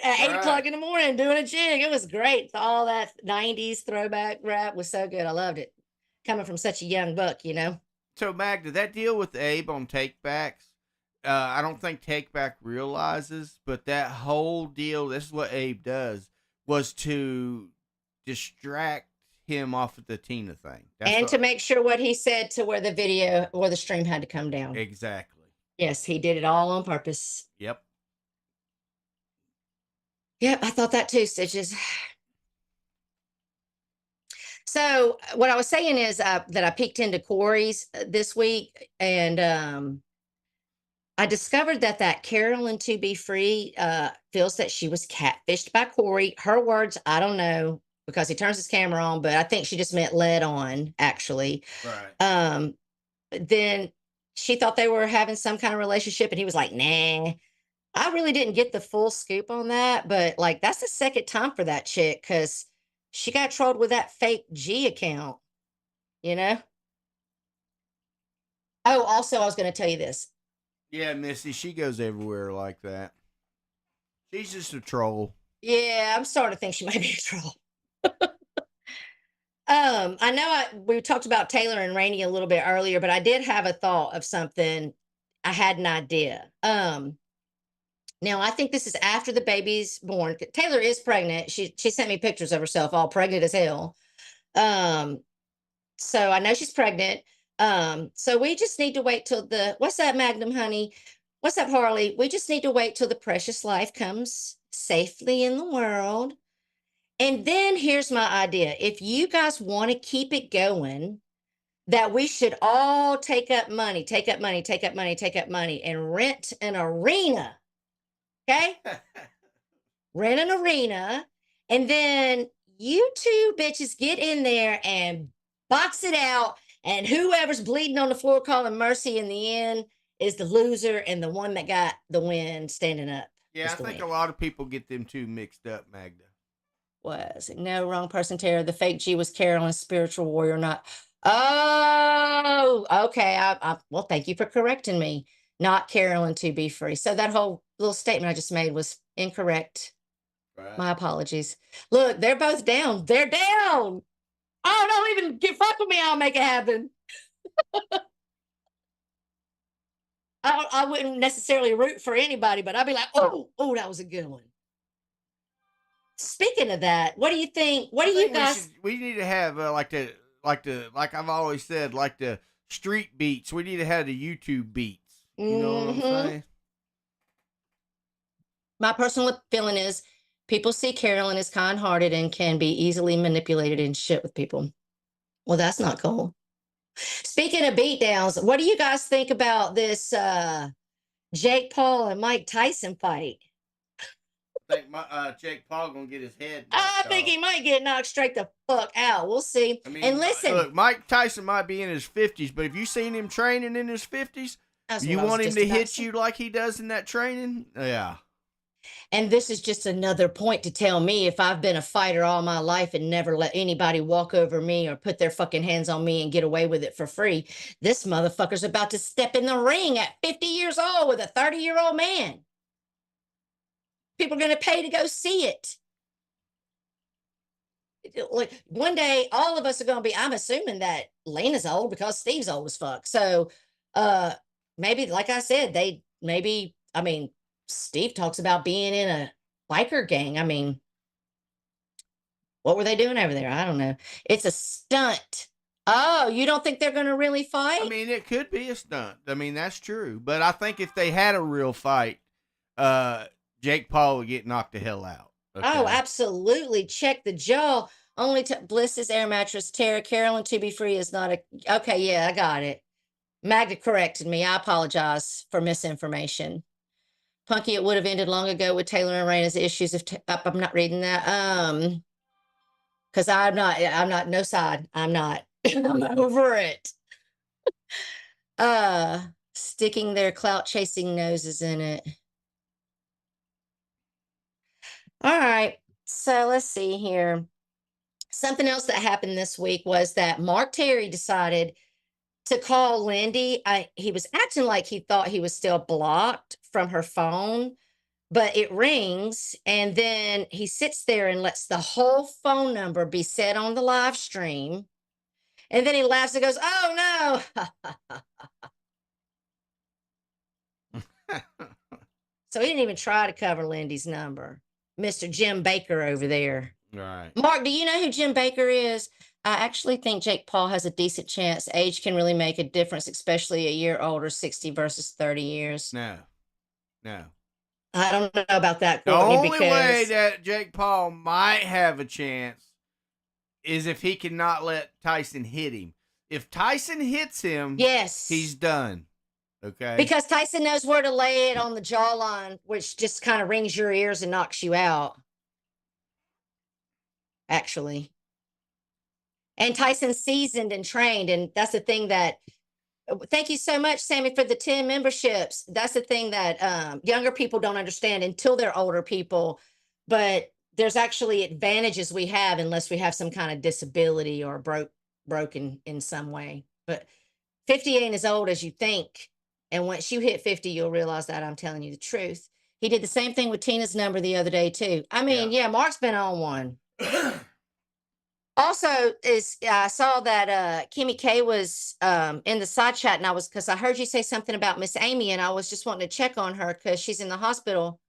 at 8 o'clock Right. in the morning doing a jig. It was great. All that 90s throwback rap was so good. I loved it. Coming from such a young buck, you know. So, Magda, that deal with Abe on takebacks, I don't think Takeback realizes, but that whole deal, this is what Abe does, was to distract him off of the Tina thing. And to make sure what he said to where the video or the stream had to come down. Exactly. Yes, he did it all on purpose. Yep. Yep, I thought that too, Stitches. So what I was saying is that I peeked into Corey's this week, and I discovered that Carolyn To Be Free feels that she was catfished by Corey. Her words, I don't know, because he turns his camera on, but I think she just meant led on, actually. Right. Then she thought they were having some kind of relationship, and he was like, nah. I really didn't get the full scoop on that, but like that's the second time for that chick, because she got trolled with that fake G account, you know? Oh, also, I was going to tell you this. Yeah, Missy, she goes everywhere like that. She's just a troll. Yeah, I'm starting to think she might be a troll. I know we talked about Taylor and Rainey a little bit earlier, but I did have a thought of something. I had an idea. Now I think this is after the baby's born. Taylor is pregnant. She sent me pictures of herself all pregnant as hell. So I know she's pregnant. So we just need to wait till what's that, Magnum, honey? What's up, Harley? We just need to wait till the precious life comes safely in the world. And then here's my idea. If you guys want to keep it going, that we should all take up money, and rent an arena. Okay? Rent an arena. And then you two bitches get in there and box it out. And whoever's bleeding on the floor calling mercy in the end is the loser, and the one that got the win standing up. Yeah, I think a lot of people get them two mixed up, Magda. Was it? No, wrong person, Tara. The fake G was Carolyn's spiritual warrior, not. Oh, okay. Well, thank you for correcting me. Not Carolyn To Be Free. So that whole little statement I just made was incorrect. Right. My apologies. Look, they're both down. They're down. Oh, don't even get fuck with me. I'll make it happen. I wouldn't necessarily root for anybody, but I'd be like, oh, that was a good one. Speaking of that, what do you think? What do you guys? We need to have like I've always said, like the street beats. We need to have the YouTube beats. You know what I'm saying? My personal feeling is people see Carolyn as kind-hearted and can be easily manipulated and shit with people. Well, that's not cool. Speaking of beatdowns, what do you guys think about this Jake Paul and Mike Tyson fight? I think Jake Paul gonna get his head. I think he might get knocked straight the fuck out. We'll see. I mean, and listen, look, Mike Tyson might be in his 50s, but if you seen him training in his 50s, you want him to hit you like he does in that training? Yeah. And this is just another point to tell me, if I've been a fighter all my life and never let anybody walk over me or put their fucking hands on me and get away with it for free, this motherfucker's about to step in the ring at 50 years old with a 30-year-old man. People are going to pay to go see it. Like one day, all of us are going to be, I'm assuming that Lena's old because Steve's old as fuck. So maybe, like I said, Steve talks about being in a biker gang. I mean, what were they doing over there? I don't know. It's a stunt. Oh, you don't think they're going to really fight? I mean, it could be a stunt. I mean, that's true. But I think if they had a real fight, Jake Paul would get knocked the hell out. Okay? Oh, absolutely. Check the jaw. Only Bliss's air mattress. Tara, Carolyn To Be Free is not a... Okay, yeah, I got it. Magda corrected me. I apologize for misinformation. Punky, it would have ended long ago with Taylor and Raina's issues. I'm not reading that. Because I'm not, no side. I'm not. I'm over it. Sticking their clout chasing noses in it. All right. So let's see here. Something else that happened this week was that Mark Terry decided to call Lindy. He was acting like he thought he was still blocked from her phone. but it rings, and then he sits there and lets the whole phone number be said on the live stream. And then he laughs and goes, "Oh no." So he didn't even try to cover Lindy's number. Mr. Jim Baker over there. Right. Mark, do you know who Jim Baker is? I actually think Jake Paul has a decent chance. Age can really make a difference, especially a year older, 60 versus 30 years. No. I don't know about that, The Courtney, only way because that Jake Paul might have a chance is if he cannot let Tyson hit him. If Tyson hits him, yes, he's done. Okay. because Tyson knows where to lay it on the jawline, which just kind of rings your ears and knocks you out. Actually. And Tyson's seasoned and trained. And that's the thing that, thank you so much, Sammy, for the 10 memberships. That's the thing that younger people don't understand until they're older people. But there's actually advantages we have unless we have some kind of disability or broken in some way. But 50 ain't as old as you think. And once you hit 50, you'll realize that I'm telling you the truth. He did the same thing with Tina's number the other day, too. I mean, yeah Mark's been on one. Also, I saw that Kimmy K was in the side chat, and because I heard you say something about Miss Amy, and I was just wanting to check on her because she's in the hospital.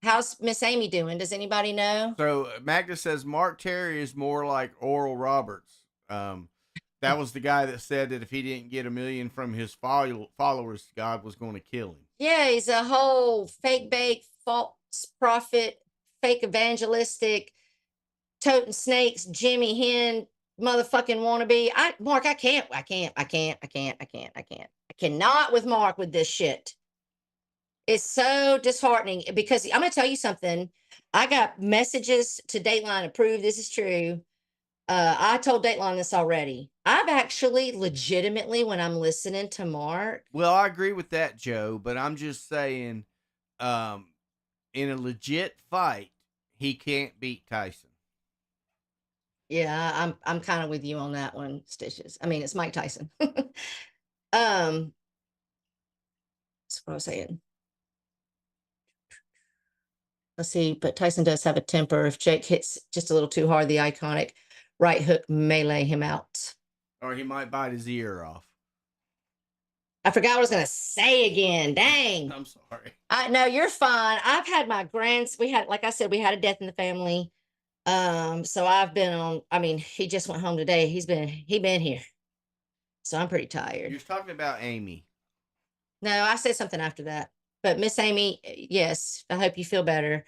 How's Miss Amy doing? Does anybody know? So Magda says Mark Terry is more like Oral Roberts. That was the guy that said that if he didn't get 1 million from his followers, God was going to kill him. Yeah, he's a whole fake bake, false prophet, fake evangelistic, toting snakes, Jimmy Hen, motherfucking wannabe. Mark, I cannot with Mark with this shit. It's so disheartening because I'm going to tell you something. I got messages to Dateline to prove this is true. I told Dateline this already. I've actually legitimately, when I'm listening to Mark. Well, I agree with that, Joe, but I'm just saying, in a legit fight, he can't beat Tyson. Yeah, I'm kind of with you on that one, Stitches. I mean, it's Mike Tyson. That's what I was saying. Let's see, but Tyson does have a temper. If Jake hits just a little too hard, the iconic right hook may lay him out. Or he might bite his ear off. I forgot what I was going to say again. Dang. I'm sorry. No, you're fine. I've had my like I said, we had a death in the family. So I've been on, I mean, he just went home today. He been here. So I'm pretty tired. You're talking about Amy. No, I said something after that. But Miss Amy, yes, I hope you feel better.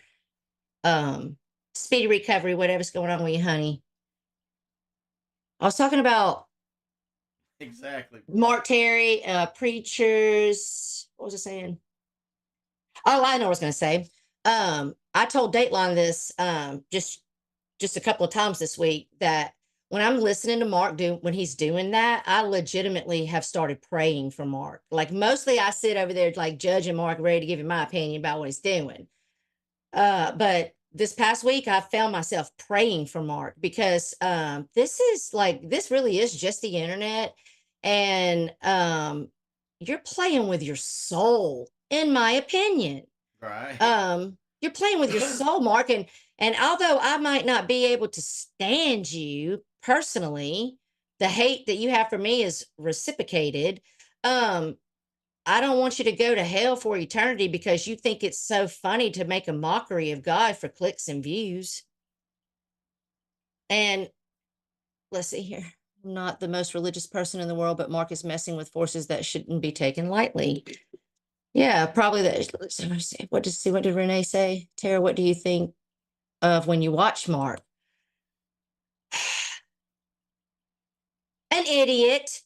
Speedy recovery, whatever's going on with you, honey. I was talking about exactly Mark Terry, preachers. What was I saying? Oh, I know what I was going to say. I told Dateline this just a couple of times this week that when I'm listening to Mark when he's doing that, I legitimately have started praying for Mark. Like mostly I sit over there like judging Mark, ready to give him my opinion about what he's doing. But this past week I found myself praying for Mark because this really is just the internet. And you're playing with your soul, in my opinion. Right. You're playing with your soul, Mark. And although I might not be able to stand you personally, the hate that you have for me is reciprocated. I don't want you to go to hell for eternity because you think it's so funny to make a mockery of God for clicks and views. And let's see here. I'm not the most religious person in the world, but Mark is messing with forces that shouldn't be taken lightly. Yeah, probably that. What did Renee say? Tara, what do you think of when you watch Mark? An idiot.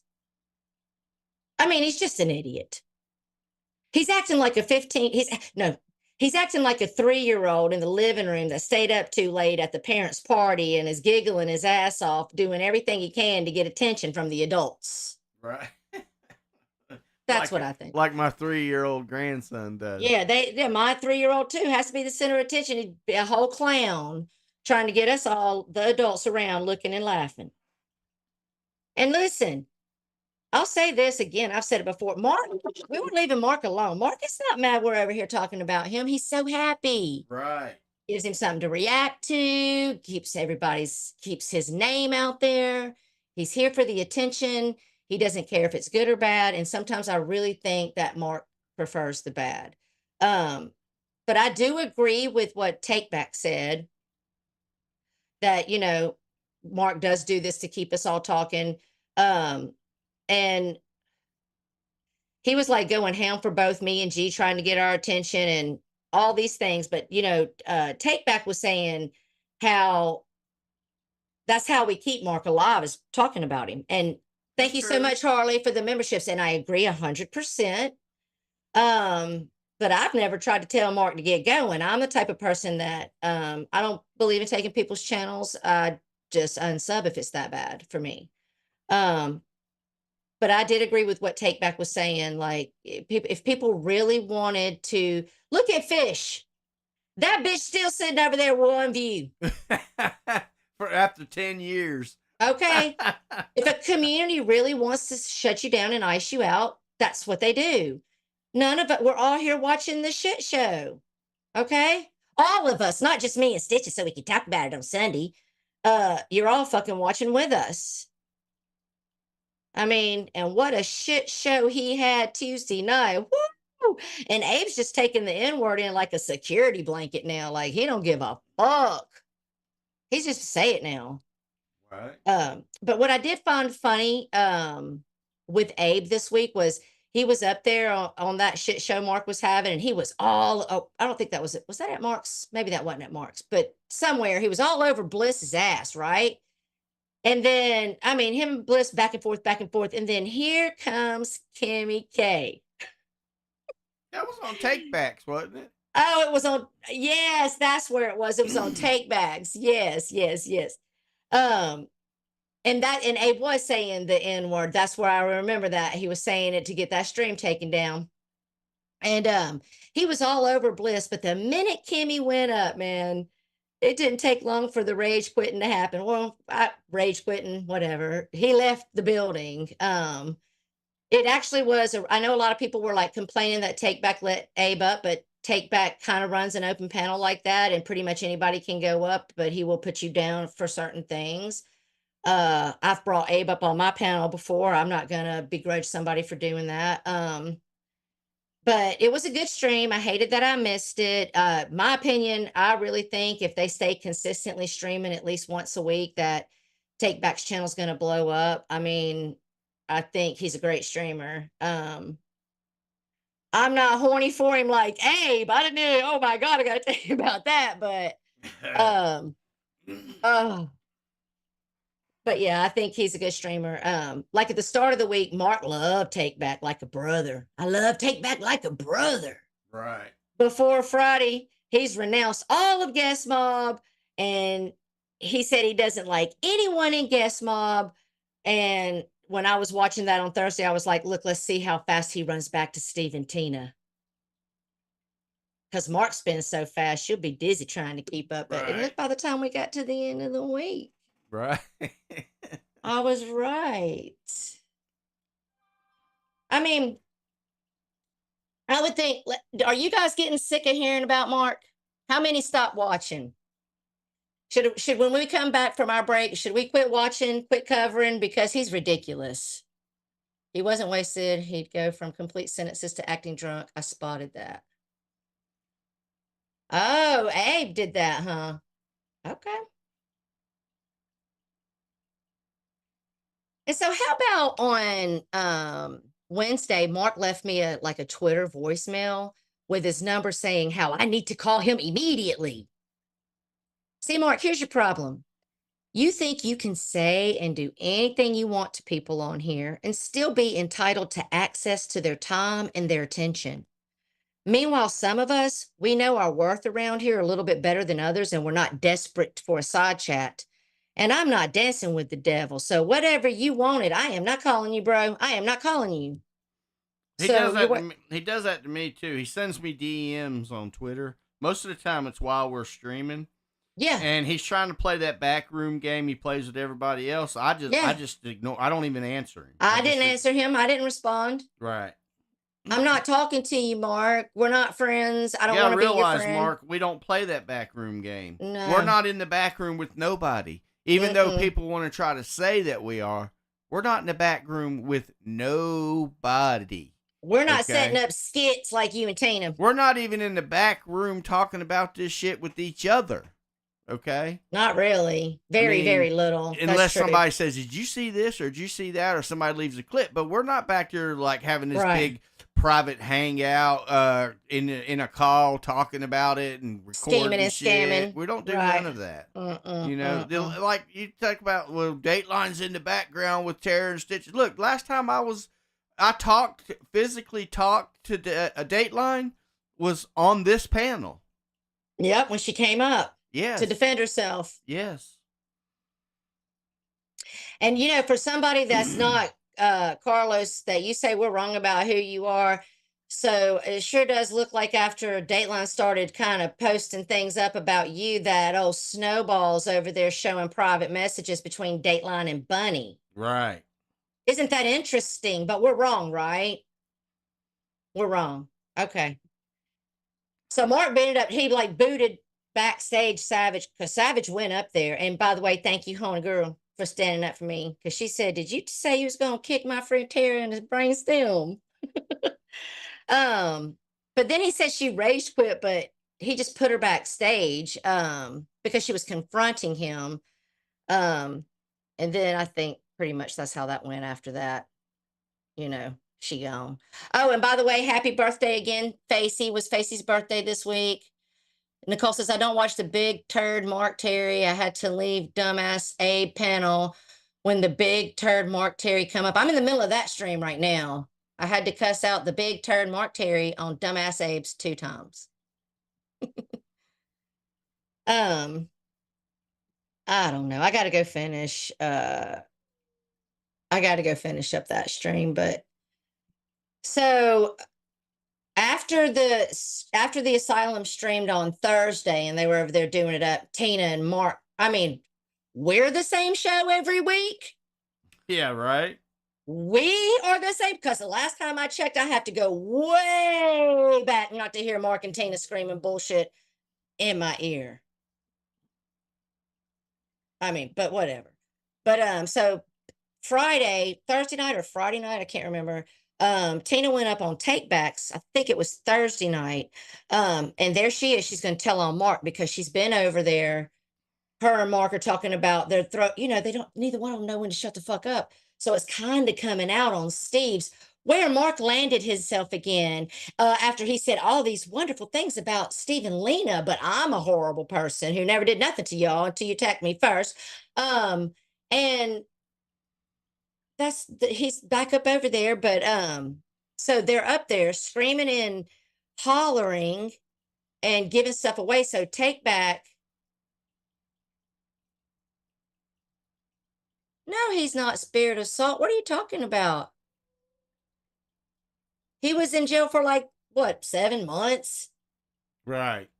I mean, he's just an idiot. He's acting like he's acting like a 3-year-old in the living room that stayed up too late at the parents' party and is giggling his ass off, doing everything he can to get attention from the adults. Right. That's what I think. Like my 3-year-old grandson does. Yeah, my 3-year-old too has to be the center of attention. He'd be a whole clown trying to get us all, the adults around, looking and laughing. And listen, I'll say this again. I've said it before. Mark, we were leaving Mark alone. Mark is not mad we're over here talking about him. He's so happy. Right. Gives him something to react to, keeps his name out there. He's here for the attention. He doesn't care if it's good or bad. And sometimes I really think that Mark prefers the bad. But I do agree with what Takeback said, that, Mark does do this to keep us all talking. And he was like going ham for both me and G, trying to get our attention and all these things. But, Takeback was saying how that's how we keep Mark alive, is talking about him. And thank you so much, Harley, for the memberships. And I agree 100%. But I've never tried to tell Mark to get going. I'm the type of person that I don't believe in taking people's channels. I just unsub if it's that bad for me. But I did agree with what Takeback was saying. Like, if people really wanted to look at Fish, that bitch still sitting over there with one view. For after 10 years. Okay. If a community really wants to shut you down and ice you out, that's what they do. None of it. We're all here watching the shit show. Okay. All of us, not just me and Stitches, so we can talk about it on Sunday. You're all fucking watching with us. I mean, and what a shit show he had Tuesday night. Woo! And Abe's just taking the N-word in like a security blanket now. Like, he don't give a fuck. He's just say it now. Right. But what I did find funny with Abe this week was he was up there on that shit show Mark was having, and he was I don't think that was it. Was that at Mark's? Maybe that wasn't at Mark's, but somewhere he was all over Bliss's ass, right? And then, I mean, him and Bliss back and forth. And then here comes Kimmy K. That was on Takebacks, wasn't it? Oh, it was on. Yes, that's where it was. It was on Takebacks. Yes. And Abe was saying the N-word. That's where I remember that. He was saying it to get that stream taken down. And he was all over Bliss. But the minute Kimmy went up, man, it didn't take long for the rage quitting to happen. Well, rage quitting, whatever. He left the building. It actually was, I know a lot of people were like complaining that Takeback let Abe up, but Takeback kind of runs an open panel like that, and pretty much anybody can go up, but he will put you down for certain things. I've brought Abe up on my panel before. I'm not going to begrudge somebody for doing that. But it was a good stream. I hated that I missed it. My opinion, I really think if they stay consistently streaming at least once a week, that Takeback's channel is going to blow up. I mean, I think he's a great streamer. I'm not horny for him like Abe. I didn't know. Oh my God, I got to tell you about that. But yeah, I think he's a good streamer. Like at the start of the week, Mark loved Takeback like a brother. I love Takeback like a brother. Right. Before Friday, he's renounced all of Guest Mob, and he said he doesn't like anyone in Guest Mob. And when I was watching that on Thursday, I was like, look, let's see how fast he runs back to Steve and Tina. Because Mark spins so fast, she'll be dizzy trying to keep up. But Right. look, by the time we got to the end of the week, Right. I was right. I mean, I would think, are you guys getting sick of hearing about Mark? How many stopped watching? Should when we come back from our break, should we quit watching, quit covering? Because he's ridiculous. He wasn't wasted. He'd go from complete sentences to acting drunk. I spotted that. Oh, Abe did that, huh? Okay. And so how about on Wednesday, Mark left me a Twitter voicemail with his number saying how I need to call him immediately. See, Mark, here's your problem. You think you can say and do anything you want to people on here and still be entitled to access to their time and their attention. Meanwhile, some of us, we know our worth around here a little bit better than others, and we're not desperate for a side chat. And I'm not dancing with the devil. So whatever you wanted, I am not calling you, bro. I am not calling you. He does that to me too. He sends me DMs on Twitter. Most of the time it's while we're streaming. Yeah. And he's trying to play that backroom game he plays with everybody else. I just ignore. I don't even answer him. I didn't answer him. I didn't respond. Right. I'm not talking to you, Mark. We're not friends. I don't want to be your realize, friend. Mark, we don't play that backroom game. No. We're not in the back room with nobody. Even though people want to try to say that we are, we're not in the back room with nobody. We're not setting up skits like you and Tina. We're not even in the back room talking about this shit with each other. Okay? Not really. Very little. Unless somebody says, did you see this or did you see that? Or somebody leaves a clip. But we're not back here like having this big private hangout in a call talking about it and recording scheming and shit. scamming. We don't do none of that. You know, like you talk about, well, Dateline's in the background with Terror and Stitches. Look, last time I physically talked to a Dateline was on this panel. Yep, when she came up. Yes. To defend herself. Yes. And, you know, for somebody that's not Carlos, that you say we're wrong about who you are. So it sure does look like after Dateline started kind of posting things up about you, that old Snowball's over there showing private messages between Dateline and Bunny. Right. Isn't that interesting? But we're wrong, right? We're wrong. Okay. So Mark he like booted backstage Savage, because Savage went up there. And by the way, thank you, Hona Girl, for standing up for me, because she said, did you say you was gonna kick my friend Terry in his brainstem? But then he said she rage quit, but he just put her backstage because she was confronting him. And then I think pretty much that's how that went after that. You know, she gone. Oh, and by the way, happy birthday again, Facey. It was Facey's birthday this week. Nicole says, I don't watch the big turd Mark Terry. I had to leave dumbass Abe panel when the big turd Mark Terry come up. I'm in the middle of that stream right now. I had to cuss out the big turd Mark Terry on dumbass Abe's 2 times. I don't know. I got to go finish. I got to go finish up that stream. But so after the asylum streamed on Thursday and they were over there doing it up, Tina and Mark, I mean, we're the same show every week. Yeah, right. We are the same, because the last time I checked, I have to go way back not to hear Mark and Tina screaming bullshit in my ear. I mean, but whatever. But so Thursday night or Friday night, I can't remember. Tina went up on takebacks. I think it was Thursday night. And there she is. She's going to tell on Mark, because she's been over there. Her and Mark are talking about their throat. You know, neither one of them know when to shut the fuck up. So it's kind of coming out on Steve's, where Mark landed himself again after he said all these wonderful things about Steve and Lena, but I'm a horrible person who never did nothing to y'all until you attacked me first. And he's back up over there. But so they're up there screaming and hollering and giving stuff away. So take back. No, he's not spirit assault. What are you talking about? He was in jail for like, what, 7 months? Right.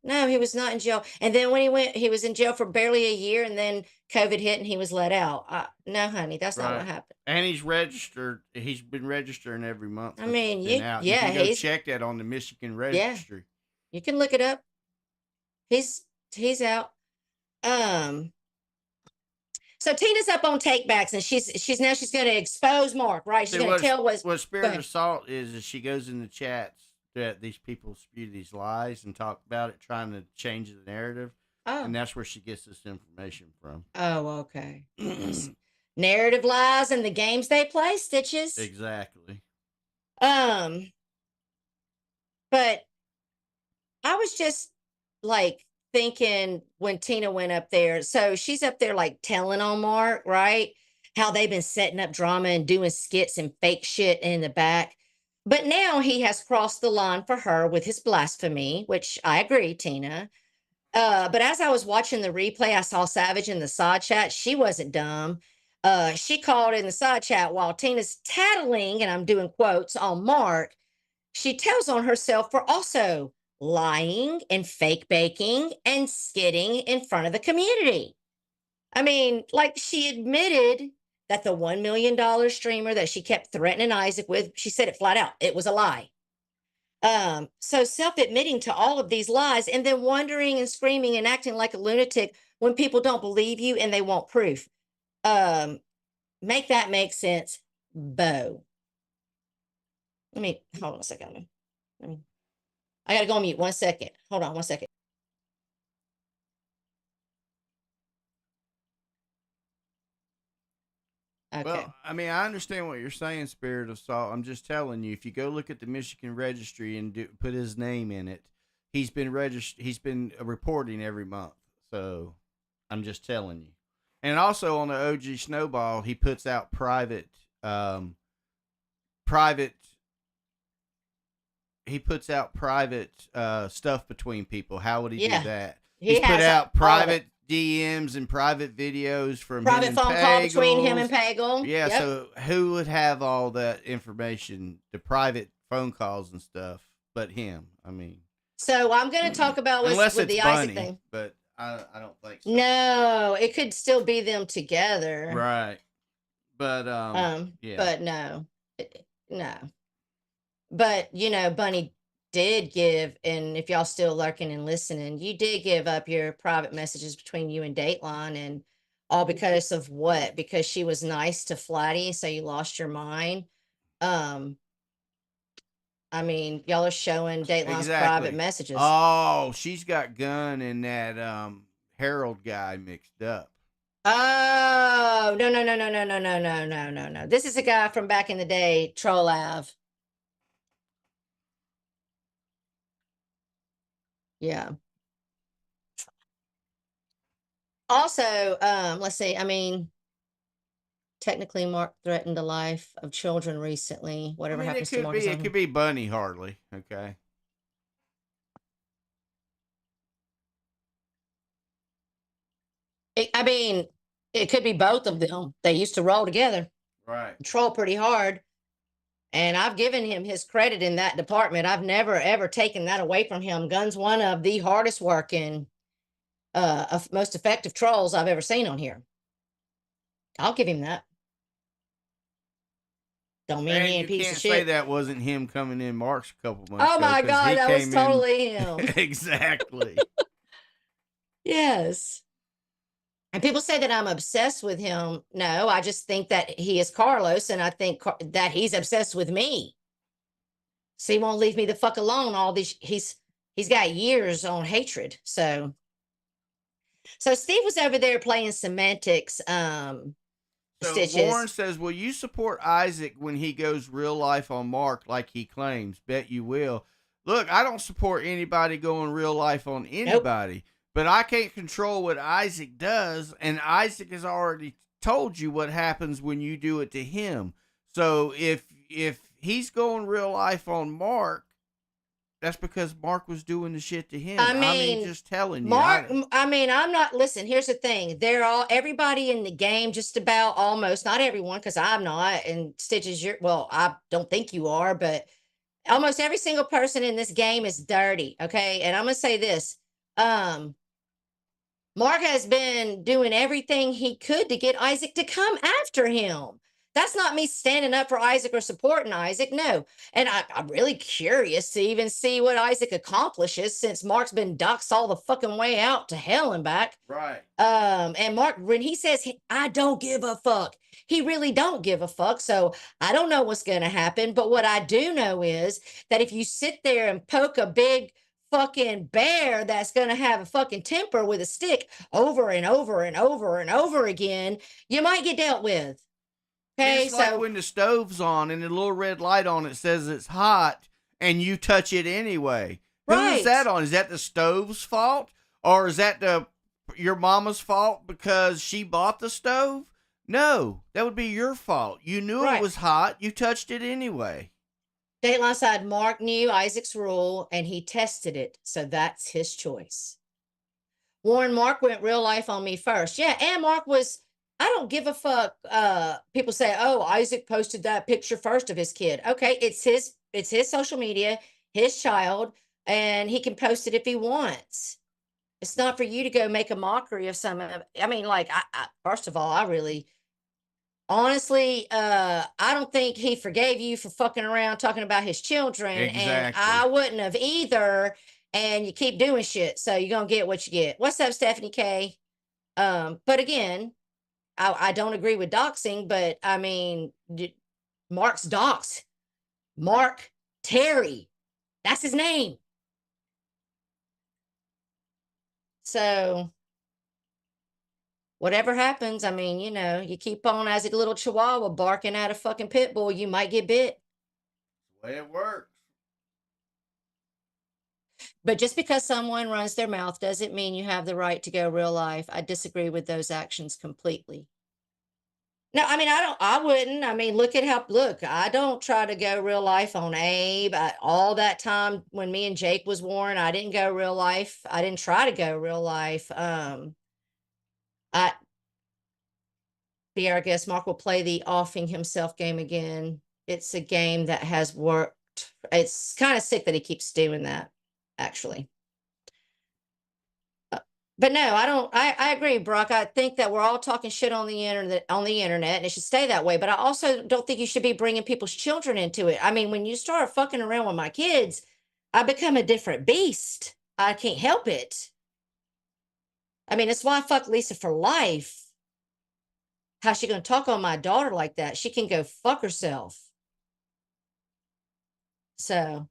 No, he was not in jail. And then when he was in jail for barely a year, and then COVID hit and he was let out. No, honey, that's not what happened. And he's registered. He's been registering every month. I mean, you can go check that on the Michigan registry. Yeah, you can look it up. He's out. So Tina's up on takebacks, and she's going to expose Mark, right? She's going to tell what spirit assault is she goes in the chats that these people spew these lies and talk about it, trying to change the narrative. Oh. And that's where she gets this information from. Oh, okay. Narrative lies and the games they play, Stitches. Exactly. But I was just like thinking when Tina went up there, so she's up there like telling on Mark, right? How they've been setting up drama and doing skits and fake shit in the back. But now he has crossed the line for her with his blasphemy, which I agree, Tina. But as I was watching the replay, I saw Savage in the side chat. She wasn't dumb. She called in the side chat while Tina's tattling, and I'm doing quotes, on Mark. She tells on herself for also lying and fake baking and skidding in front of the community. I mean, like she admitted that the $1 million streamer that she kept threatening Isaac with, she said it flat out. It was a lie. So self-admitting to all of these lies and then wondering and screaming and acting like a lunatic when people don't believe you and they want proof. Make that make sense, Bo. Let me hold on a second. I gotta go on mute 1 second. Hold on 1 second. Okay. Well, I mean, I understand what you're saying, Spirit of Salt. I'm just telling you, if you go look at the Michigan registry and put his name in it, he's been registered. He's been reporting every month. So I'm just telling you. And also on the OG Snowball, he puts out private. He puts out private stuff between people. How would he do that? He's put out private DMs and private videos from private him phone and call between him and Pagel. Yeah, Yep. so who would have all that information, the private phone calls and stuff, but him? I mean, so I'm going to talk about with the Isaac Bunny, thing. but I don't think so. No, it could still be them together. Right. But yeah. But no. No. But you know, Bunny did give, and if y'all still lurking and listening, you did give up your private messages between you and Dateline, and all because of what? Because she was nice to Flatty, so you lost your mind. I mean, y'all are showing Dateline's private messages. Oh, she's got Gunn and that Harold guy mixed up. Oh, no. This is a guy from back in the day, Troll Ave. Yeah. Also, let's see. I mean, technically, Mark threatened the life of children recently. Whatever happens to Mark, it could be Bunny Hartley. Okay. I mean, it could be both of them. They used to roll together, Right. troll pretty hard. And I've given him his credit in that department. I've never, ever taken that away from him. Gun's one of the hardest working, most effective trolls I've ever seen on here. I'll give him that. Don't mean he ain't a piece of shit. Say that wasn't him coming in March a couple months ago. Oh my God, that was totally him. Exactly. Yes. And people say that I'm obsessed with him. No, I just think that he is Carlos, and I think that he's obsessed with me. So he won't leave me the fuck alone. All these, he's got years on hatred. So Steve was over there playing semantics. Stitches. Lauren says, will you support Isaac when he goes real life on Mark like he claims? Bet you will. Look, I don't support anybody going real life on anybody. Nope. But I can't control what Isaac does, and Isaac has already told you what happens when you do it to him. So if he's going real life on Mark, that's because Mark was doing the shit to him. I mean just telling you. Mark, I mean, I'm not, listen, here's the thing. Everybody in the game, just about almost, not everyone, because I'm not, and Stitches, well, I don't think you are, but almost every single person in this game is dirty, okay? And I'm going to say this. Mark has been doing everything he could to get Isaac to come after him. That's not me standing up for Isaac or supporting Isaac, no. And I'm really curious to even see what Isaac accomplishes, since Mark's been doxxed all the fucking way out to hell and back. Right. And Mark, when he says, I don't give a fuck, he really don't give a fuck. So I don't know what's going to happen. But what I do know is that if you sit there and poke a big fucking bear that's going to have a fucking temper with a stick over and over and over and over again, you might get dealt with. Okay, it's like when the stove's on and the little red light on it says it's hot and you touch it anyway. Right. Who's that on? Is that the stove's fault? Or is that your mama's fault because she bought the stove? No, that would be your fault. You knew it was hot. You touched it anyway. Dateline side, Mark knew Isaac's rule and he tested it. So that's his choice. Warren, Mark went real life on me first. Yeah, and Mark was, I don't give a fuck. People say, oh, Isaac posted that picture first of his kid. Okay, it's his social media, his child. and he can post it if he wants. It's not for you to go make a mockery of some of. I mean, like, first of all, I really, honestly, I don't think he forgave you for fucking around talking about his children, and Exactly. I wouldn't have either. And you keep doing shit, so you're gonna get what you get. What's up, Stephanie K? But again, I don't agree with doxing, but I mean, Mark's doxed. Mark Terry, that's his name. So whatever happens, I mean, you keep on as a little chihuahua barking at a fucking pit bull, you might get bit. The way it works. But just because someone runs their mouth doesn't mean you have the right to go real life. I disagree with those actions completely. No, I mean, I wouldn't. I mean, look, I don't try to go real life on Abe. All that time when me and Jake was warring, I didn't go real life. I didn't try to go real life. I I guess Mark will play the offing himself game again. It's a game that has worked. It's kind of sick that he keeps doing that, actually. But no, I don't. I agree, Brock. I think that we're all talking shit on the internet, and it should stay that way. But I also don't think you should be bringing people's children into it. I mean, when you start fucking around with my kids, I become a different beast. I can't help it. I mean, it's why I fuck Lisa for life. How's she gonna talk on my daughter like that? She can go fuck herself. So,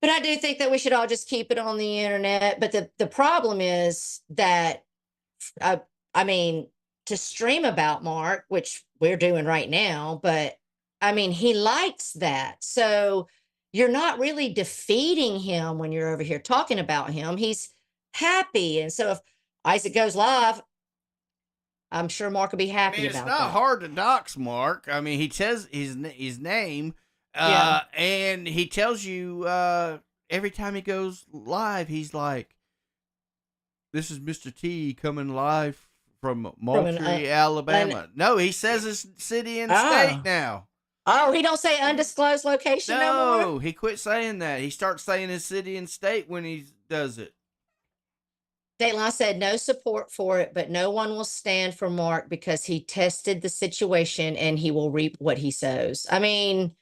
but I do think that we should all just keep it on the internet. But the problem is that, I mean, to stream about Mark, which we're doing right now, but I mean, he likes that. So you're not really defeating him when you're over here talking about him. He's happy. And so if Isaac goes live, I'm sure Mark will be I happy mean, it's about not that. hard to dox Mark. I mean, he says his name, Yeah. and he tells you every time he goes live, he's like, "This is Mr. T coming live from Moultrie, Alabama." No, he says his city and state now. Oh, he don't say undisclosed location no more? No, he quit saying that. He starts saying his city and state when he does it. Dateline said no support for it, but no one will stand for Mark because he tested the situation and he will reap what he sows. I mean,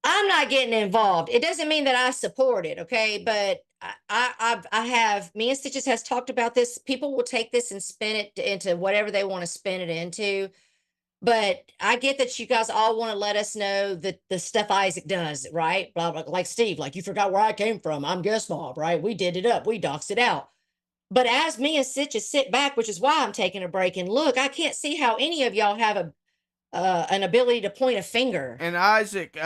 I'm not getting involved. It doesn't mean that I support it, okay? But I have, me and Stitches has talked about this. People will take this and spin it into whatever they want to spin it into. But I get that you guys all want to let us know that the stuff Isaac does, right? Blah, blah, like Steve, like you forgot where I came from. I'm Guest Mob, right? We did it up. We doxed it out. But as me and Stitches sit back, which is why I'm taking a break and look, I can't see how any of y'all have an ability to point a finger. And Isaac,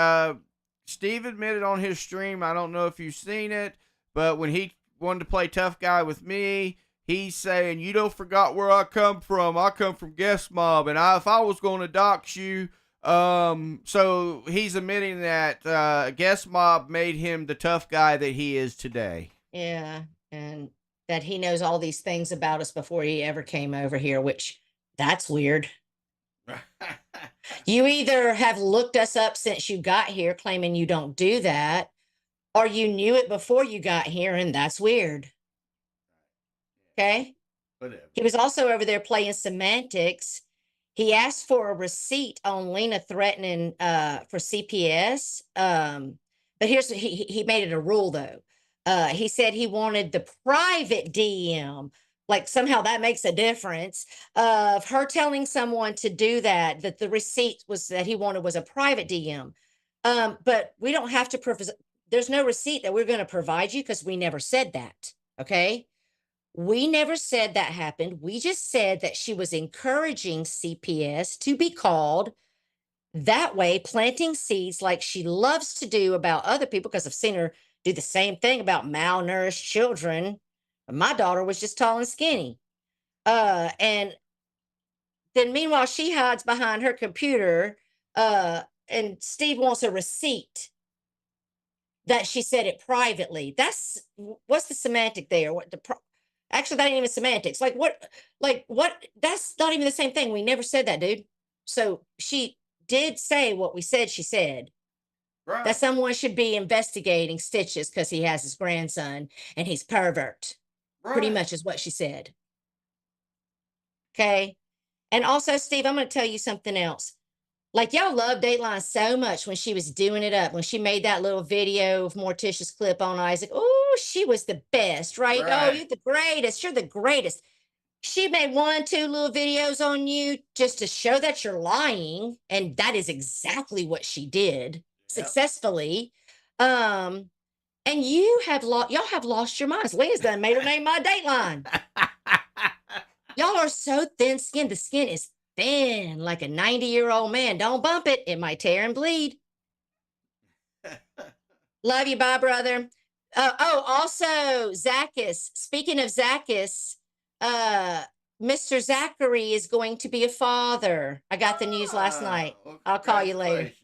Steve admitted on his stream, I don't know if you've seen it, but when he wanted to play tough guy with me, he's saying, "You don't forgot where I come from. I come from Guest Mob, and if I was going to dox you," so he's admitting that Guest Mob made him the tough guy that he is today. Yeah, and that he knows all these things about us before he ever came over here, which that's weird. You either have looked us up since you got here, claiming you don't do that, or you knew it before you got here, and that's weird. Okay? Whatever. He was also over there playing semantics. He asked for a receipt on Lena threatening for CPS. But here's he made it a rule though. He said he wanted the private DM. Like somehow that makes a difference of her telling someone to do that, that the receipt was that he wanted was a private DM. But we don't have to, there's no receipt that we're going to provide you because we never said that. Okay. We never said that happened. We just said that she was encouraging CPS to be called. That way, planting seeds like she loves to do about other people, because I've seen her do the same thing about malnourished children. My daughter was just tall and skinny. And then meanwhile, she hides behind her computer, and Steve wants a receipt that she said it privately. What's the semantic there? Actually, that ain't even semantics. Like what? That's not even the same thing. We never said that, dude. So she did say what we said she said. Right. that someone should be investigating Stitches because he has his grandson and he's pervert. Pretty Right. much is what she said. Okay. And also, Steve, I'm going to tell you something else. Like, y'all love Dateline so much when she was doing it up, when she made that little video of Morticia's clip on Isaac. Oh, she was the best, right? Oh, Right. you're the greatest. You're the greatest. She made 1, 2 little videos on you just to show that you're lying. And that is exactly what she did successfully. And you have lost, y'all have lost your minds. Leah's done made her name my Dateline. Y'all are so thin skinned. The skin is thin, like a 90-year-old man. Don't bump it. It might tear and bleed. Love you. Bye, brother. Also, Zachus. Speaking of Zachus, Mr. Zachary is going to be a father. I got the news last night. Well, I'll call you later. congratulations.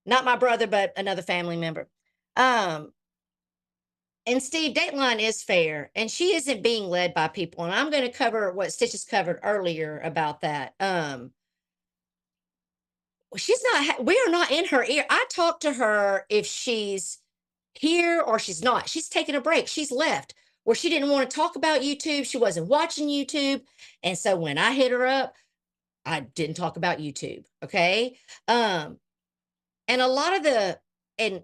Not my brother, but another family member. And Steve, Dateline is fair, and she isn't being led by people. And I'm going to cover what Stitches covered earlier about that. She's not. We are not in her ear. I talk to her if she's here or she's not. She's taking a break. She's left where she didn't want to talk about YouTube. She wasn't watching YouTube, and so when I hit her up, I didn't talk about YouTube. Okay. And a lot of and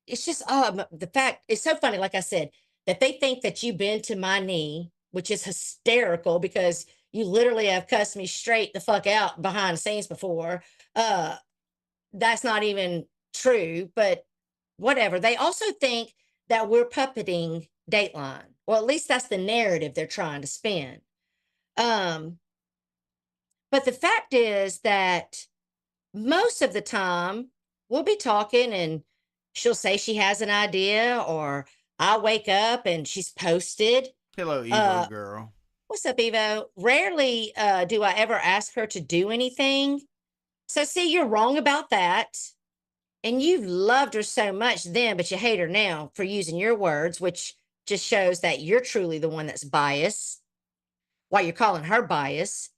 it's just the fact it's so funny, like I said, that they think that you've been to my knee, which is hysterical because you literally have cussed me straight the fuck out behind the scenes before. That's not even true, but whatever. They also think that we're puppeting Dateline. Well, at least that's the narrative they're trying to spin. But the fact is that most of the time we'll be talking and she'll say she has an idea, or I'll wake up and she's posted. Hello, Evo girl. What's up, Evo? Rarely do I ever ask her to do anything. So see, you're wrong about that. And you loved her so much then, but you hate her now for using your words, which just shows that you're truly the one that's biased while you're calling her biased.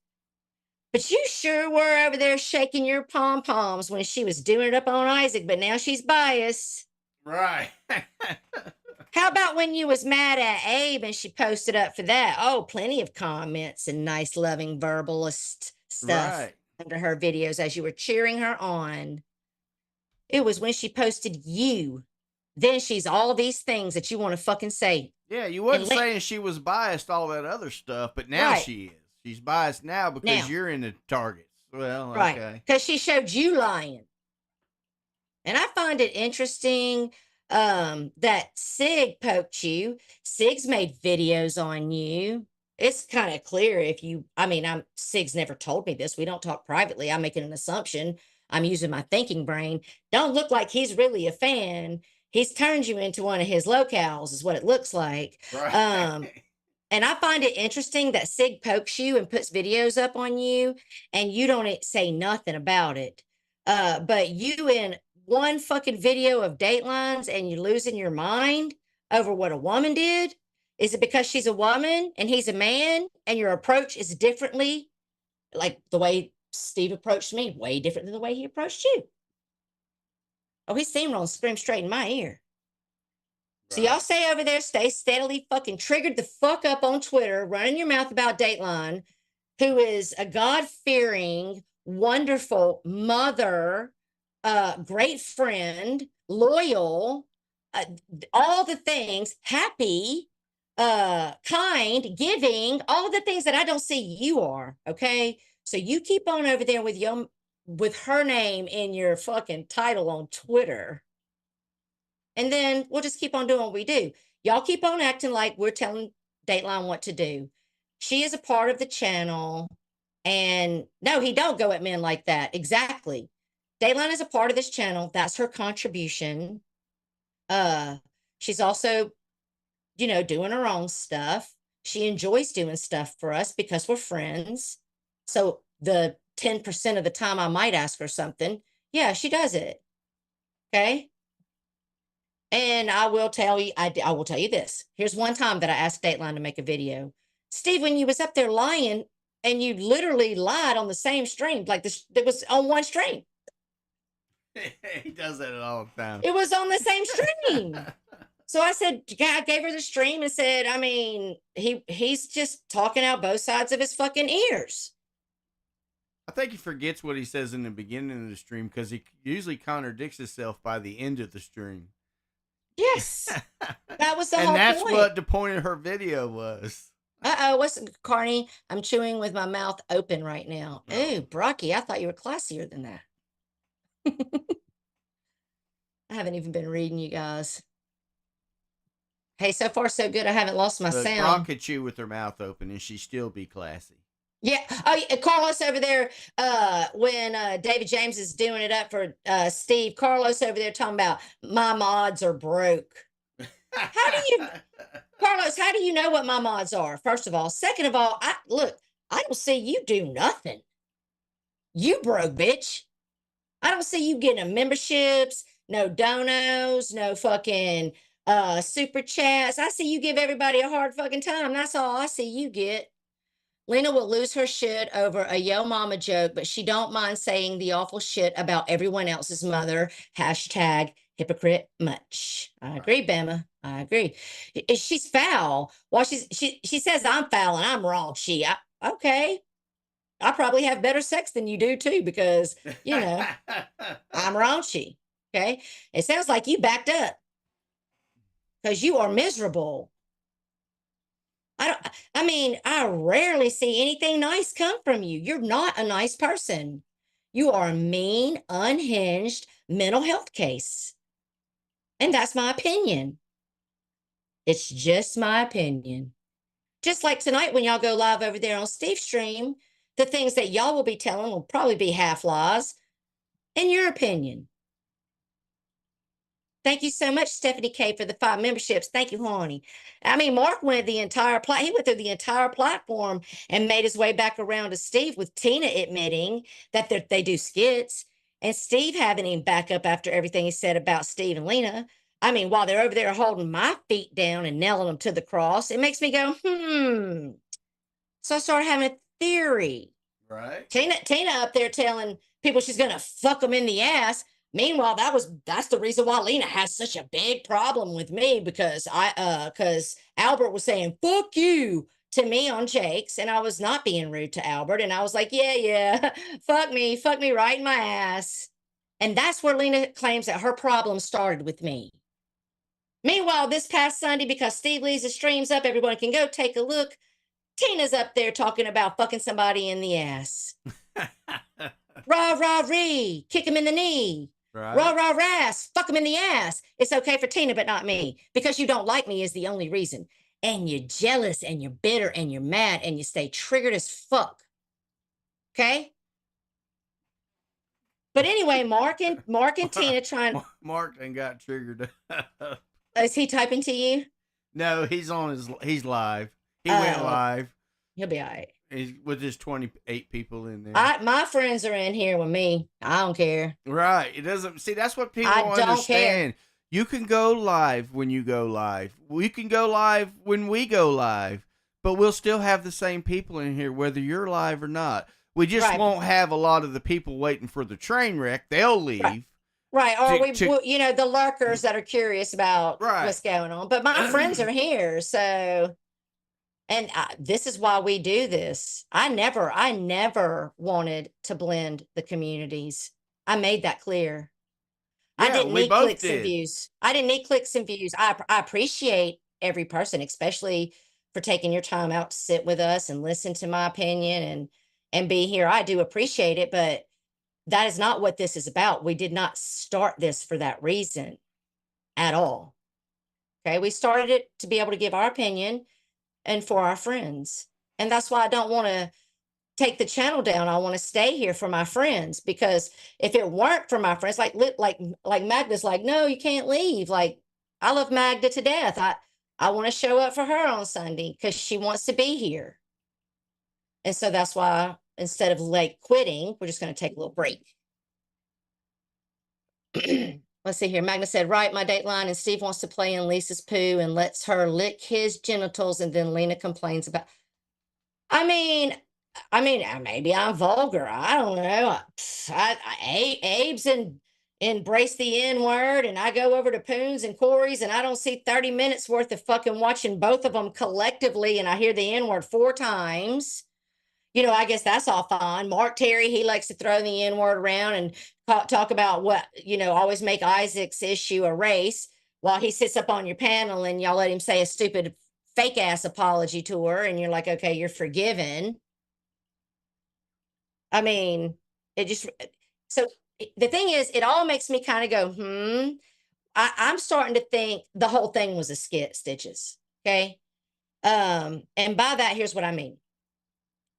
But you sure were over there shaking your pom-poms when she was doing it up on Isaac, but now she's biased. Right. How about when you was mad at Abe and she posted up for that? Oh, plenty of comments and nice, loving, verbalist stuff Right. under her videos as you were cheering her on. It was when she posted you. Then she's all these things that you want to fucking say. Yeah, you wasn't And saying she was biased, all that other stuff, but now Right. she is. She's biased now because Now. you're in the targets. Well, Right. okay. Because she showed you lying. And I find it interesting that Sig poked you. Sig's made videos on you. It's kind of clear if you, Sig's never told me this. We don't talk privately. I'm making an assumption. I'm using my thinking brain. Don't look like he's really a fan. He's turned you into one of his locales, is what it looks like. Right. And I find it interesting that Sig pokes you and puts videos up on you, and you don't say nothing about it. But you in one fucking video of Datelines and you're losing your mind over what a woman did? Is it because she's a woman and he's a man and your approach is differently? Like the way Steve approached me, way different than the way he approached you. Oh, he's steamrolling, scream straight in my ear. So y'all stay over there, stay steadily fucking triggered the fuck up on Twitter, running your mouth about Dateline, who is a God-fearing, wonderful mother, great friend, loyal, all the things, happy, kind, giving, all the things that I don't see you are, okay? So you keep on over there with her name in your fucking title on Twitter. And then we'll just keep on doing what we do. Y'all keep on acting like we're telling Dateline what to do. She is a part of the channel. And no, he don't go at men like that. Exactly. Dateline is a part of this channel. That's her contribution. She's also, doing her own stuff. She enjoys doing stuff for us because we're friends. So the 10% of the time I might ask her something, yeah, she does it. Okay. And I will tell you, I will tell you this. Here's one time that I asked Dateline to make a video. Steve, when you was up there lying and you literally lied on the same stream, like this, it was on one stream. He does that all the time. It was on the same stream. So I said, I gave her the stream and said, I mean, he's just talking out both sides of his fucking ears. I think he forgets what he says in the beginning of the stream because he usually contradicts himself by the end of the stream. Yes. That was the whole And that's point. what the point of her video was. Uh-oh, what's Carney? I'm chewing with my mouth open right now. Ooh, Brocky, I thought you were classier than that. I haven't even been reading you guys. Hey, so far so good. I haven't lost my But sound. Brock could chew with her mouth open and she still be classy. Yeah. Oh, yeah. Carlos over there, when David James is doing it up for Steve, Carlos over there talking about my mods are broke. How do you, Carlos, how do you know what my mods are? First of all. Second of all, I don't see you do nothing. You broke, bitch. I don't see you getting memberships, no donos, no fucking super chats. I see you give everybody a hard fucking time. That's all I see you get. Lena will lose her shit over a yo mama joke, but she don't mind saying the awful shit about everyone else's mother. Hashtag hypocrite much. I agree, Bama. I agree. She's foul. Well, she says I'm foul and I'm wrong. Okay. I probably have better sex than you do too, because you know I'm raunchy. Okay. It sounds like you backed up because you are miserable. I rarely see anything nice come from you. You're not a nice person. You are a mean, unhinged mental health case. And that's my opinion. It's just my opinion. Just like tonight when y'all go live over there on Steve's stream, the things that y'all will be telling will probably be half lies. In your opinion. Thank you so much, Stephanie K, for the 5 memberships. Thank you, honey. I mean, Mark went the entire he went through the entire platform and made his way back around to Steve, with Tina admitting that they do skits, and Steve having him back up after everything he said about Steve and Lena. I mean, while they're over there holding my feet down and nailing them to the cross, it makes me go, So I started having a theory. Right. Tina up there telling people she's gonna fuck them in the ass. Meanwhile, that's the reason why Lena has such a big problem with me, because Albert was saying fuck you to me on Jake's, and I was not being rude to Albert, and I was like, yeah, fuck me right in my ass. And that's where Lena claims that her problem started with me. Meanwhile, this past Sunday, because Steve leaves the streams up, everyone can go take a look. Tina's up there talking about fucking somebody in the ass. Rah, rah, ree, kick him in the knee. Right. Rah, rah, rass, fuck him in the ass. It's okay for Tina, but not me. Because you don't like me is the only reason. And you're jealous and you're bitter and you're mad and you stay triggered as fuck. Okay? But anyway, Mark and Tina trying. Mark done got triggered. Is he typing to you? No, he's live. He went live. He'll be all right. He's with his 28 people in there. My friends are in here with me. I don't care. Right. It doesn't see. That's what people don't understand. Care. You can go live when you go live. We can go live when we go live, but we'll still have the same people in here whether you're live or not. We just won't have a lot of the people waiting for the train wreck. They'll leave. Right. Or the lurkers that are curious about what's going on. But my friends are here, so. And this is why we do this. I never wanted to blend the communities. I made that clear. Yeah, I didn't need clicks and views. I didn't need clicks and views. I appreciate every person, especially for taking your time out to sit with us and listen to my opinion and be here. I do appreciate it, but that is not what this is about. We did not start this for that reason at all. Okay, we started it to be able to give our opinion and for our friends. And that's why I don't want to take the channel down. I want to stay here for my friends, because if it weren't for my friends, like Magda's like, no, you can't leave. Like, I love Magda to death. I want to show up for her on Sunday because she wants to be here. And so that's why instead of quitting, we're just going to take a little break. Let's see here. Magna said, right, my Dateline, and Steve wants to play in Lisa's poo and lets her lick his genitals, and then Lena complains about. I mean, maybe I'm vulgar. I don't know. Abe's and embrace the N word, and I go over to Poons and Corey's, and I don't see 30 minutes worth of fucking watching both of them collectively, and I hear the N word 4 times. You know, I guess that's all fine. Mark Terry, he likes to throw the N word around and talk about what, you know, always make Isaac's issue a race while he sits up on your panel and y'all let him say a stupid fake ass apology to her. And you're like, okay, you're forgiven. I mean, it just, so the thing is, it all makes me kind of go, I'm starting to think the whole thing was a skit, Stitches. Okay. And by that, here's what I mean.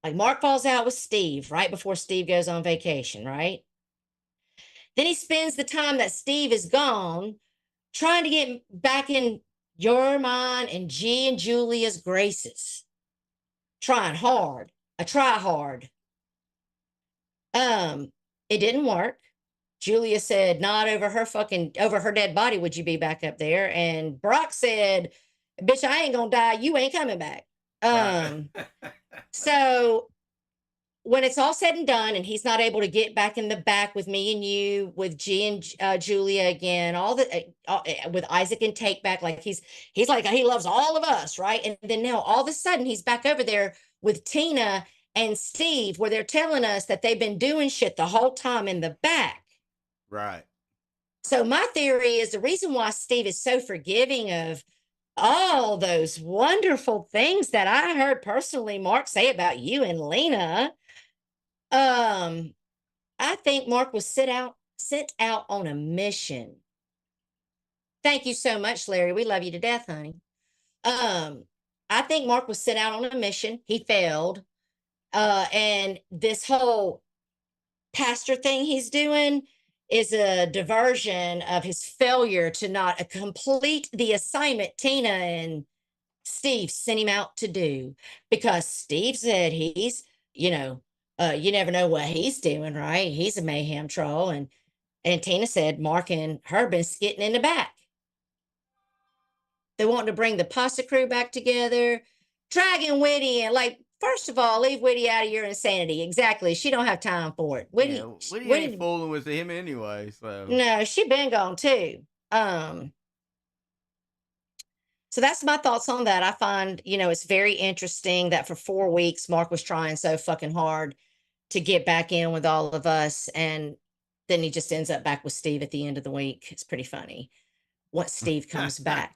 Like Mark falls out with Steve right before Steve goes on vacation, right? Then he spends the time that Steve is gone trying to get back in your mind and G and Julia's graces. Trying hard. I try hard. It didn't work. Julia said, not over her dead body would you be back up there. And Brock said, bitch, I ain't gonna die. You ain't coming back. So when it's all said and done, and he's not able to get back in the back with me and you, with G and Julia again, with Isaac and Take Back, like he's like, he loves all of us, right? And then now all of a sudden he's back over there with Tina and Steve, where they're telling us that they've been doing shit the whole time in the back. Right. So my theory is the reason why Steve is so forgiving of all those wonderful things that I heard personally Mark say about you and Lena. I think Mark was sent out on a mission. Thank you so much, Larry. We love you to death, honey. I think Mark was sent out on a mission. He failed. And this whole pastor thing he's doing is a diversion of his failure to not complete the assignment Tina and Steve sent him out to do, because Steve said he's, you never know what he's doing, right? He's a mayhem troll. And Tina said Mark and her been skitting in the back. They want to bring the pasta crew back together, dragging Whitty, and like, first of all, leave Whitty out of your insanity. Exactly. She don't have time for it. Whitty ain't fooling with him anyway. So no, she been gone too. So that's my thoughts on that. I find, it's very interesting that for 4 weeks, Mark was trying so fucking hard to get back in with all of us. And then he just ends up back with Steve at the end of the week. It's pretty funny once Steve comes back.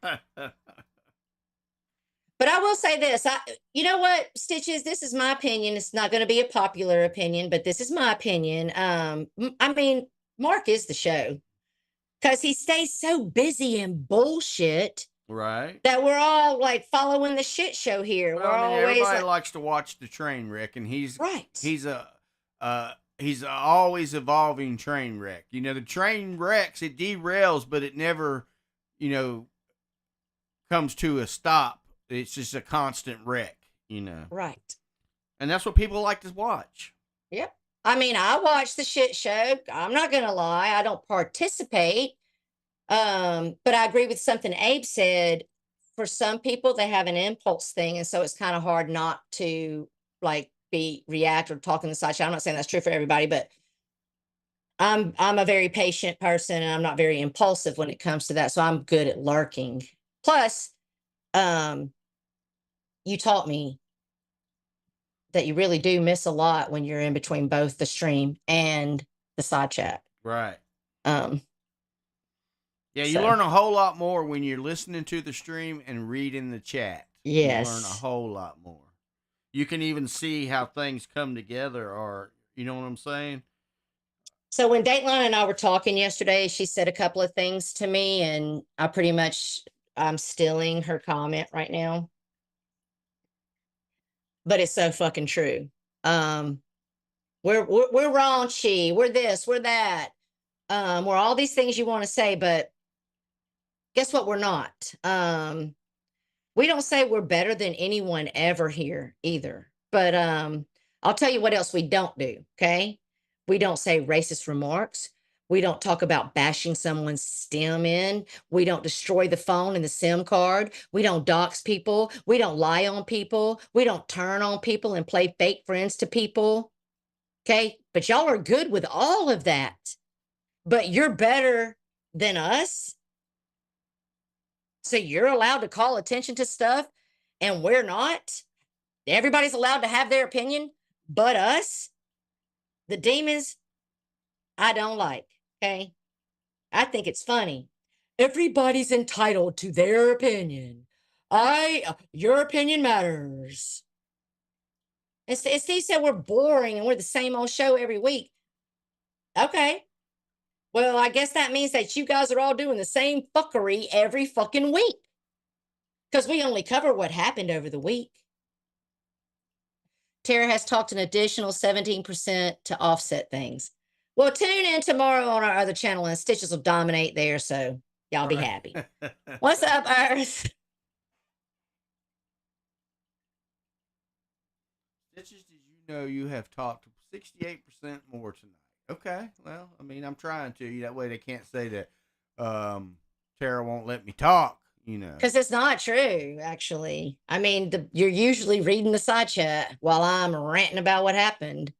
But I will say this, you know what, Stitches, this is my opinion. It's not going to be a popular opinion, but this is my opinion. I mean, Mark is the show because he stays so busy in bullshit. Right. That we're all like following the shit show here. Well, everybody likes to watch the train wreck, and he's right. He's a always evolving train wreck. The train wrecks, it derails, but it never, comes to a stop. It's just a constant wreck, Right. And that's what people like to watch. Yep. I mean, I watch the shit show. I'm not going to lie. I don't participate. But I agree with something Abe said. For some people, they have an impulse thing. And so it's kind of hard not to like react or talk in the sideshow. I'm not saying that's true for everybody, but I'm a very patient person and I'm not very impulsive when it comes to that. So I'm good at lurking. Plus, you taught me that you really do miss a lot when you're in between both the stream and the side chat. Right. Yeah, you So- learn a whole lot more when you're listening to the stream and reading the chat. Yes. You learn a whole lot more. You can even see how things come together, or you know what I'm saying? So when Dateline and I were talking yesterday, she said a couple of things to me, and I'm stealing her comment right now. But it's so fucking true. We're raunchy, we're this, we're that. We're all these things you want to say, but guess what? We're not. We don't say we're better than anyone ever here either. But I'll tell you what else we don't do, okay? We don't say racist remarks. We don't talk about bashing someone's STEM in. We don't destroy the phone and the SIM card. We don't dox people. We don't lie on people. We don't turn on people and play fake friends to people. Okay? But y'all are good with all of that. but you're better than us. So you're allowed to call attention to stuff and we're not. Everybody's allowed to have their opinion, but us, the demons, I don't like. Okay. I think it's funny. Everybody's entitled to their opinion. Your opinion matters. And Steve said we're boring and we're the same old show every week. Okay. Well, I guess that means that you guys are all doing the same fuckery every fucking week. Because we only cover what happened over the week. Tara has talked an additional 17% to offset things. Well, tune in tomorrow on our other channel and Stitches will dominate there, so y'all be happy. What's up, Earth? Stitches, did you know you have talked 68% more tonight? Okay, well, I mean, I'm trying to. That way they can't say that Tara won't let me talk, you know. Because it's not true, actually. I mean, you're usually reading the side chat while I'm ranting about what happened.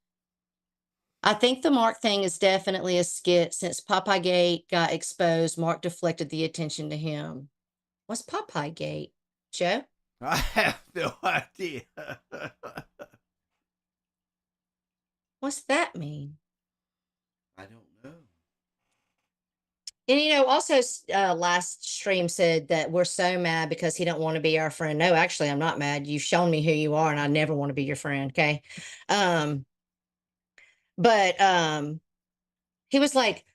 I think the Mark thing is definitely a skit. Since Popeye Gate got exposed, Mark deflected the attention to him. What's Popeye Gate, Joe? I have no idea. What's that mean? I don't know. And, also last stream said that we're so mad because he don't want to be our friend. No, actually, I'm not mad. You've shown me who you are and I never want to be your friend. Okay. But he was like,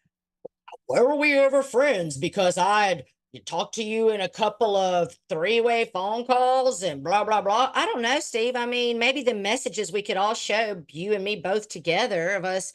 where were we ever friends? Because I'd talk to you in a couple of three-way phone calls and blah, blah, blah. I don't know, Steve. I mean, maybe the messages we could all show, you and me both together, of us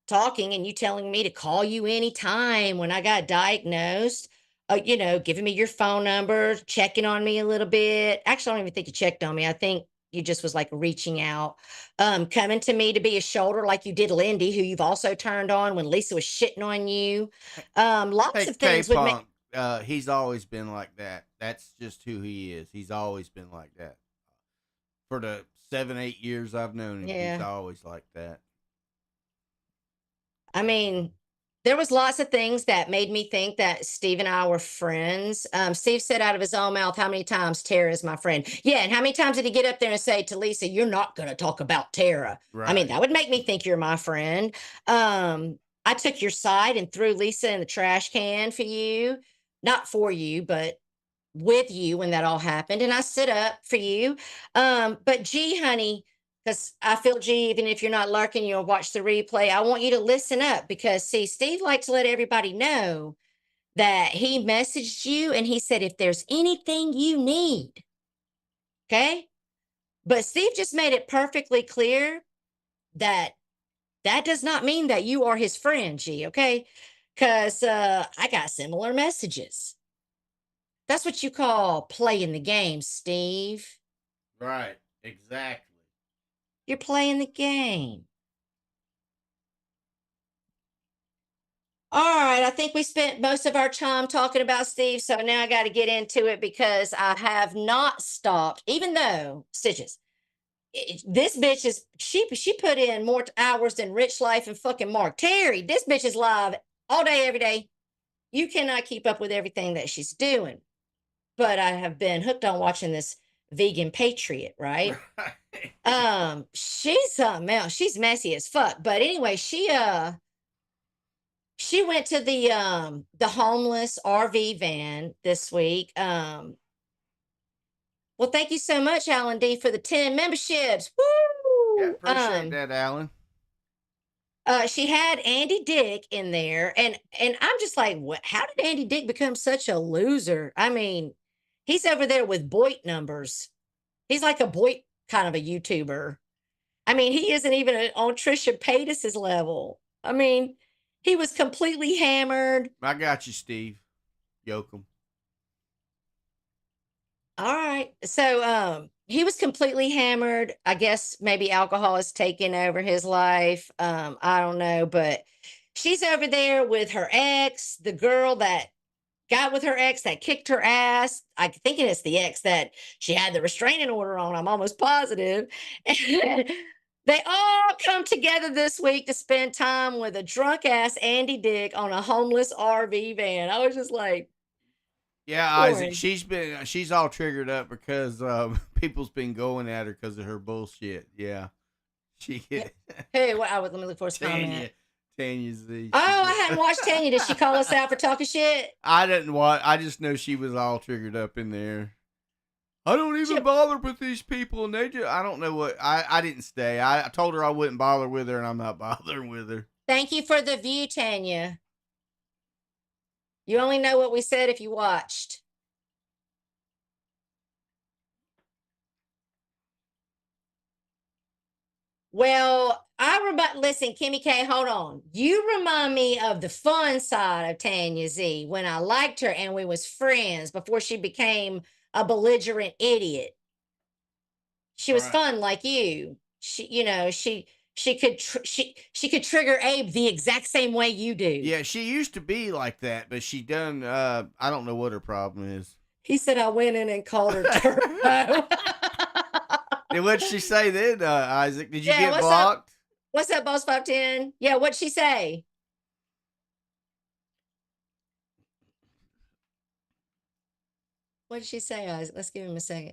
talking and you telling me to call you anytime when I got diagnosed, giving me your phone number, checking on me a little bit. Actually, I don't even think you checked on me. I think you just was like reaching out, coming to me to be a shoulder like you did Lindy, who you've also turned on when Lisa was shitting on you. Lots of things would make. He's always been like that. That's just who he is. He's always been like that. For the 7-8 years I've known him, Yeah. He's always like that. I mean, there was lots of things that made me think that Steve and I were friends. Steve said out of his own mouth, how many times Tara is my friend? Yeah, and how many times did he get up there and say to Lisa, you're not going to talk about Tara? Right. I mean, that would make me think you're my friend. I took your side and threw Lisa in the trash can for you. Not for you, but with you when that all happened. And I stood up for you. But gee, honey, because I feel, G, even if you're not lurking, you'll watch the replay. I want you to listen up because, see, Steve likes to let everybody know that he messaged you and he said, if there's anything you need, okay? But Steve just made it perfectly clear that that does not mean that you are his friend, G, okay? Because I got similar messages. That's what you call playing the game, Steve. Right, exactly. You're playing the game. All right, I think we spent most of our time talking about Steve, so now I got to get into it because I have not stopped, even though, Stitches, this bitch is, she put in more hours than Rich Life and fucking Mark. Terry, this bitch is live all day, every day. You cannot keep up with everything that she's doing. But I have been hooked on watching this vegan patriot, right? She's something else. She's messy as fuck. But anyway, she went to the homeless RV van this week. Well, thank you so much, Alan D, for the 10 memberships. Woo! Yeah, appreciate that, Alan. She had Andy Dick in there, and I'm just like, what? How did Andy Dick become such a loser? I mean, he's over there with Boyd numbers. He's like a Boyd kind of a YouTuber. I mean, he isn't even on Trisha Paytas's level. I mean, he was completely hammered. I got you, Steve. Yoakum. All right. So he was completely hammered. I guess maybe alcohol is taking over his life. I don't know, but she's over there with her ex, the girl that got with her ex that kicked her ass. I think it's the ex that she had the restraining order on. I'm almost positive. They all come together this week to spend time with a drunk ass Andy Dick on a homeless RV van. I was just like, Yeah, Isaac, Boring. she's all triggered up because people's been going at her because of her bullshit. Yeah, she hey, let me look for his comment. Tanya Z. Oh, I hadn't watched Tanya. Did she call us out for talking shit? I didn't watch. I just know she was all triggered up in there. I don't even bother with these people, and they just, I don't know what, I didn't stay. I told her I wouldn't bother with her, and I'm not bothering with her. Thank you for the view, Tanya. You only know what we said if you watched. Well, listen, Kimmy K, hold on. You remind me of the fun side of Tanya Z when I liked her and we was friends before she became a belligerent idiot. She was fun like you. She could trigger Abe the exact same way you do. Yeah, she used to be like that, but she done. I don't know what her problem is. He said I went in and called her turbo. And what'd she say then, Isaac? Did you get what's blocked? Up? What's up, Boss 510? Yeah, what'd she say? What did she say, Isaac? Let's give him a second.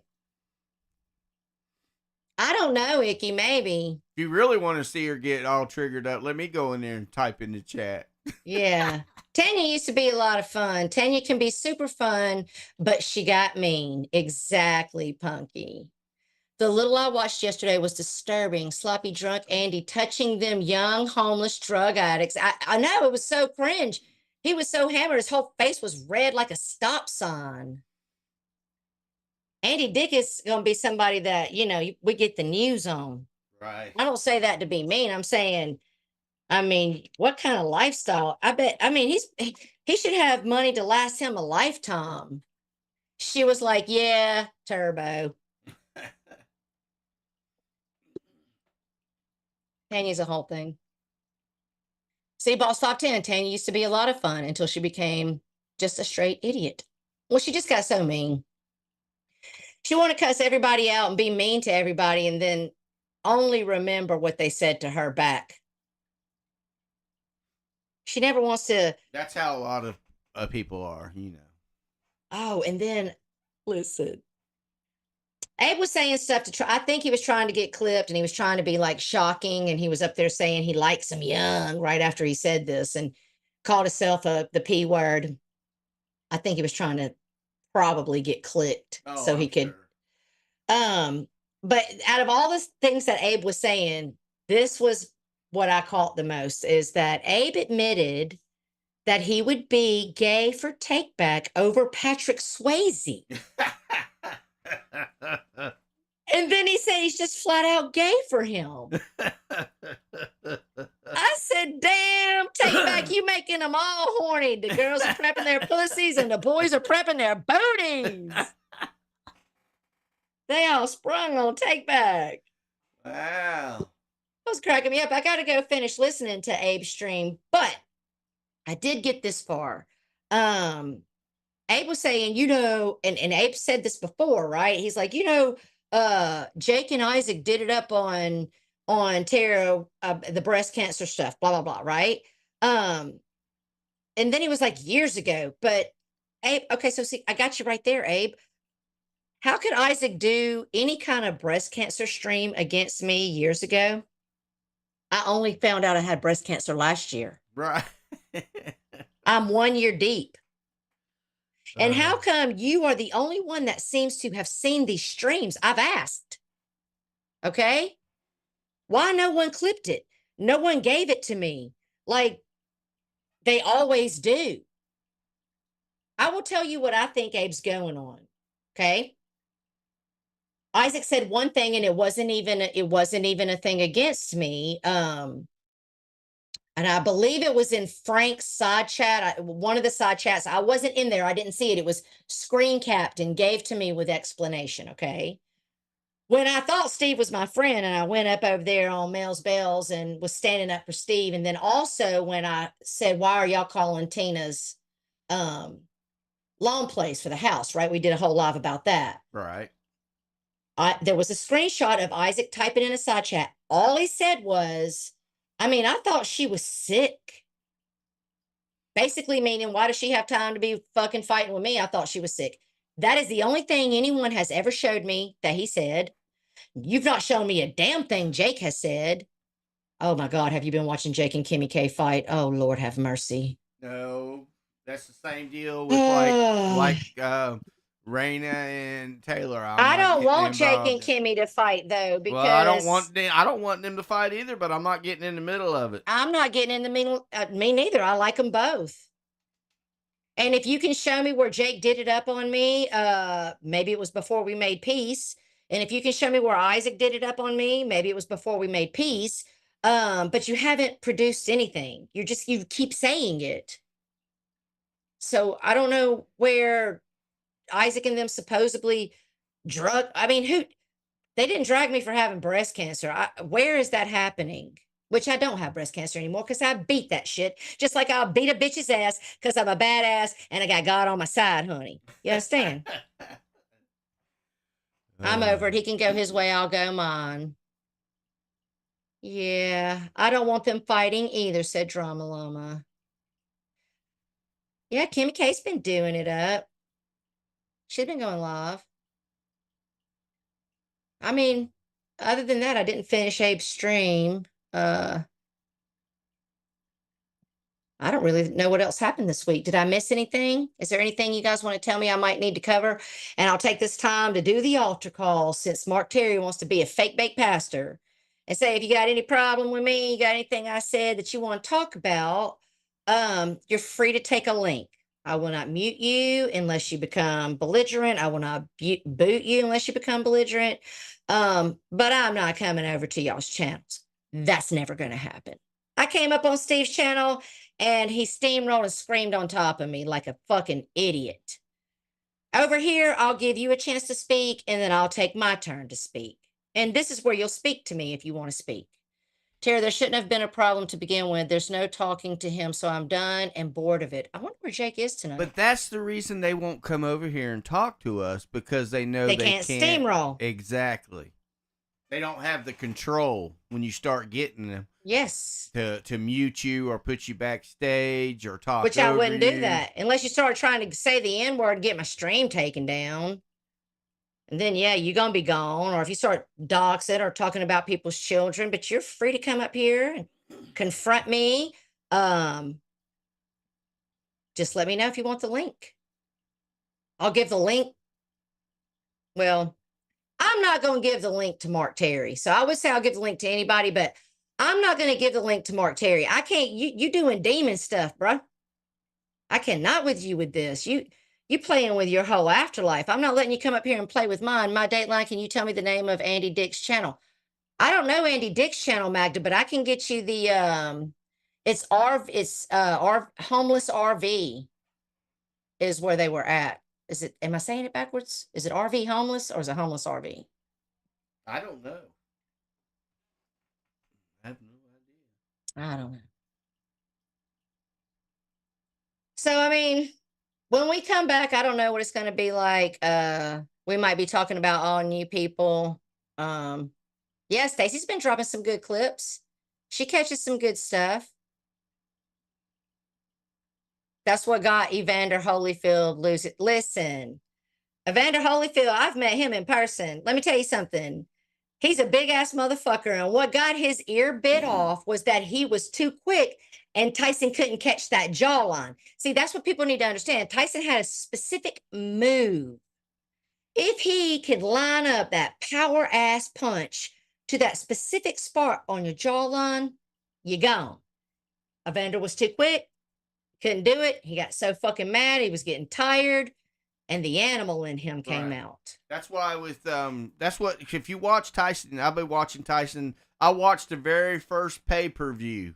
I don't know, Icky, maybe. If you really want to see her get all triggered up, let me go in there and type in the chat. Yeah. Tanya used to be a lot of fun. Tanya can be super fun, but she got mean. Exactly, Punky. The little I watched yesterday was disturbing. Sloppy drunk Andy touching them young homeless drug addicts. I know, it was so cringe. He was so hammered. His whole face was red like a stop sign. Andy Dick is going to be somebody that, we get the news on. Right. I don't say that to be mean. I'm saying, what kind of lifestyle? He should have money to last him a lifetime. She was like, yeah, turbo. Tanya's a whole thing. See, Boss 510, Tanya used to be a lot of fun until she became just a straight idiot. Well, she just got so mean. She wanted to cuss everybody out and be mean to everybody and then only remember what they said to her back. She never wants to. That's how a lot of people are, Oh, and then, listen. Abe was saying stuff to try. I think he was trying to get clipped and he was trying to be like shocking. And he was up there saying he likes them young right after he said this and called himself the P word. I think he was trying to probably get clicked so he could. Sure. But out of all the things that Abe was saying, this was what I caught the most is that Abe admitted that he would be gay for take back over Patrick Swayze. And then he said he's just flat out gay for him. I said, damn, take back, you making them all horny. The girls are prepping their pussies and the boys are prepping their booties. They all sprung on take back. Wow. That was cracking me up. I got to go finish listening to Abe's stream, but I did get this far. Abe was saying, and Abe said this before, right? He's like, Jake and Isaac did it up on Tara, the breast cancer stuff, blah, blah, blah, right? And then he was like years ago, but Abe, okay, so see, I got you right there, Abe. How could Isaac do any kind of breast cancer stream against me years ago? I only found out I had breast cancer last year. Right. I'm 1 year deep. And how come you are the only one that seems to have seen these streams? I've asked. Okay. Why no one clipped it? No one gave it to me like they always do. I will tell you what I think Abe's going on. Okay. Isaac said one thing and it wasn't even a thing against me. And I believe it was in Frank's side chat. One of the side chats, I wasn't in there. I didn't see it. It was screen capped and gave to me with explanation. Okay. When I thought Steve was my friend and I went up over there on Mel's Bells and was standing up for Steve. And then also when I said, why are y'all calling Tina's loan place for the house? Right. We did a whole live about that. Right. There was a screenshot of Isaac typing in a side chat. All he said was, I mean, I thought she was sick. Basically meaning, why does she have time to be fucking fighting with me? I thought she was sick. That is the only thing anyone has ever showed me that he said. You've not shown me a damn thing Jake has said. Oh my God, have you been watching Jake and Kimmy K fight? Oh Lord, have mercy. No, that's the same deal with like Raina and Taylor. I'm I not don't getting want Jake and involved. Kimmy to fight though, Well, I don't because want them to fight either, but I'm not getting in the middle of it. I'm not getting in the middle. Me neither. I like them both. And if you can show me where Jake did it up on me, maybe it was before we made peace. And if you can show me where Isaac did it up on me, maybe it was before we made peace. But you haven't produced anything. You keep saying it. So I don't know where Isaac and them supposedly drug. I mean, they didn't drag me for having breast cancer. Where is that happening? Which I don't have breast cancer anymore because I beat that shit. Just like I'll beat a bitch's ass because I'm a badass and I got God on my side, honey. You understand? I'm over it. He can go his way, I'll go mine. Yeah, I don't want them fighting either, said Drama Llama. Yeah, Kimmy K's been doing it up. She's been going live. I mean, other than that, I didn't finish Abe's stream. I don't really know what else happened this week. Did I miss anything? Is there anything you guys want to tell me I might need to cover? And I'll take this time to do the altar call since Mark Terry wants to be a fake bake pastor and say, if you got any problem with me, you got anything I said that you want to talk about, you're free to take a link. I will not mute you unless you become belligerent. I will not boot you unless you become belligerent. But I'm not coming over to y'all's channels. That's never going to happen. I came up on Steve's channel and he steamrolled and screamed on top of me like a fucking idiot. Over here, I'll give you a chance to speak and then I'll take my turn to speak. And this is where you'll speak to me if you want to speak. Tara, there shouldn't have been a problem to begin with. There's no talking to him, so I'm done and bored of it. I wonder where Jake is tonight. But that's the reason they won't come over here and talk to us, because they know they can't steamroll. Exactly. They don't have the control when you start getting them. Yes. To mute you or put you backstage or talk. Which I wouldn't do that unless you started trying to say the N-word and get my stream taken down. And then, yeah, you're going to be gone. Or if you start doxing or talking about people's children, but you're free to come up here and confront me. Just let me know if you want the link. I'll give the link. Well, I'm not going to give the link to Mark Terry. So I would say I'll give the link to anybody, but I'm not going to give the link to Mark Terry. I can't, you doing demon stuff, bro. I cannot with you with this. You playing with your whole afterlife. I'm not letting you come up here and play with mine. My Dateline, can you tell me the name of Andy Dick's channel? I don't know Andy Dick's channel, Magda, but I can get you the, it's our homeless RV is where they were at. Is it, am I saying it backwards? Is it RV homeless or is it homeless RV? I don't know. I have no idea. I don't know. So, I mean, when we come back, I don't know what it's going to be like. We might be talking about all new people. Yeah, Stacey's been dropping some good clips. She catches some good stuff. That's what got Evander Holyfield lose it. Listen, Evander Holyfield, I've met him in person. Let me tell you something. He's a big ass motherfucker. And what got his ear bit off was that he was too quick and Tyson couldn't catch that jawline. See, that's what people need to understand. Tyson had a specific move. If he could line up that power ass punch to that specific spot on your jawline, you're gone. Evander was too quick. Couldn't do it. He got so fucking mad. He was getting tired. And the animal in him came out. That's why that's what, if you watch Tyson, I've been watching Tyson. I watched the very first pay-per-view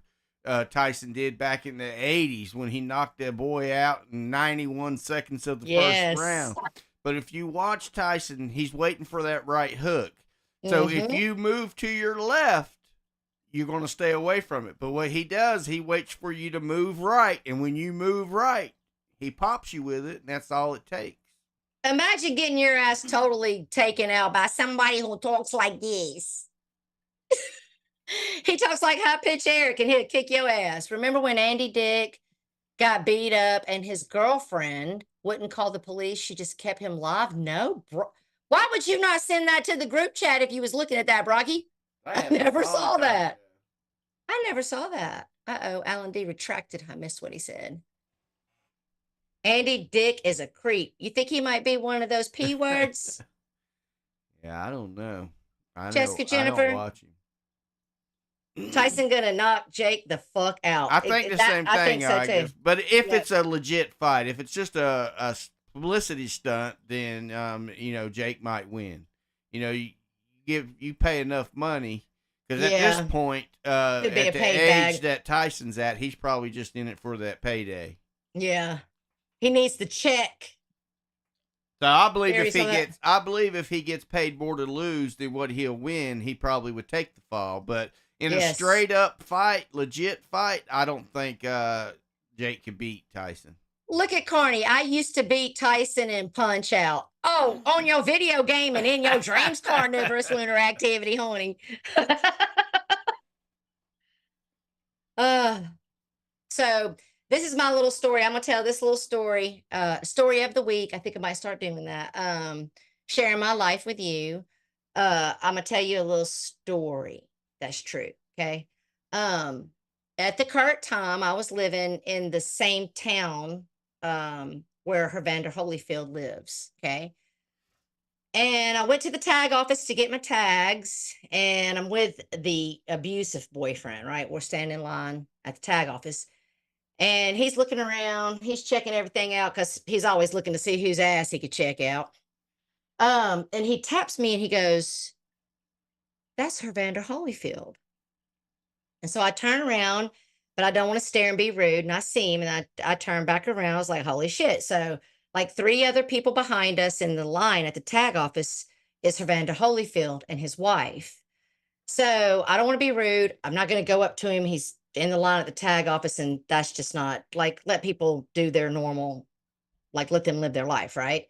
Tyson did back in the 80s when he knocked that boy out in 91 seconds of the first round. But if you watch Tyson, he's waiting for that right hook. So if you move to your left, you're going to stay away from it. But what he does, he waits for you to move right. And when you move right, he pops you with it, and that's all it takes. Imagine getting your ass totally taken out by somebody who talks like this. He talks like high pitched Eric and he'll kick your ass. Remember when Andy Dick got beat up and his girlfriend wouldn't call the police? She just kept him live. No, bro. Why would you not send that to the group chat if you was looking at that, Brocky? I never saw that. I never saw that. Uh-oh, Alan D retracted. I missed what he said. Andy Dick is a creep. You think he might be one of those P words? Yeah, I don't know. Jessica I Jennifer? don't watch him. Tyson gonna knock Jake the fuck out. I think the same thing. I think so too. guess. But if Yeah. it's a legit fight, if it's just a publicity stunt, then Jake might win. You pay enough money because at Yeah. this point, Could at be the a paid age bag. that Tyson's at, he's probably just in it for that payday. Yeah. He needs the check. So I believe There if you he saw that. gets, I believe if he gets paid more to lose than what he'll win, he probably would take the fall. But in a Yes. straight up fight, legit fight, I don't think Jake can beat Tyson. Look at Carney. I used to beat Tyson in Punch Out. Oh, on your video game and in your dreams carnivorous lunar activity, honey. So this is my little story. I'm gonna tell this little story, story of the week. I think I might start doing that. Sharing my life with you. I'm gonna tell you a little story that's true. Okay. At the current time, I was living in the same town where Hervander Holyfield lives. Okay. And I went to the tag office to get my tags, and I'm with the abusive boyfriend, right? We're standing in line at the tag office, and he's looking around, he's checking everything out because he's always looking to see whose ass he could check out. And he taps me and he goes, "That's Hervander Holyfield." And so I turn around, but I don't want to stare and be rude. And I see him and I turn back around. I was like, holy shit. So like 3 other people behind us in the line at the tag office is Hervander Holyfield and his wife. So I don't want to be rude. I'm not going to go up to him. He's in the line at the tag office, and that's just not like, let people do their normal, like let them live their life, right?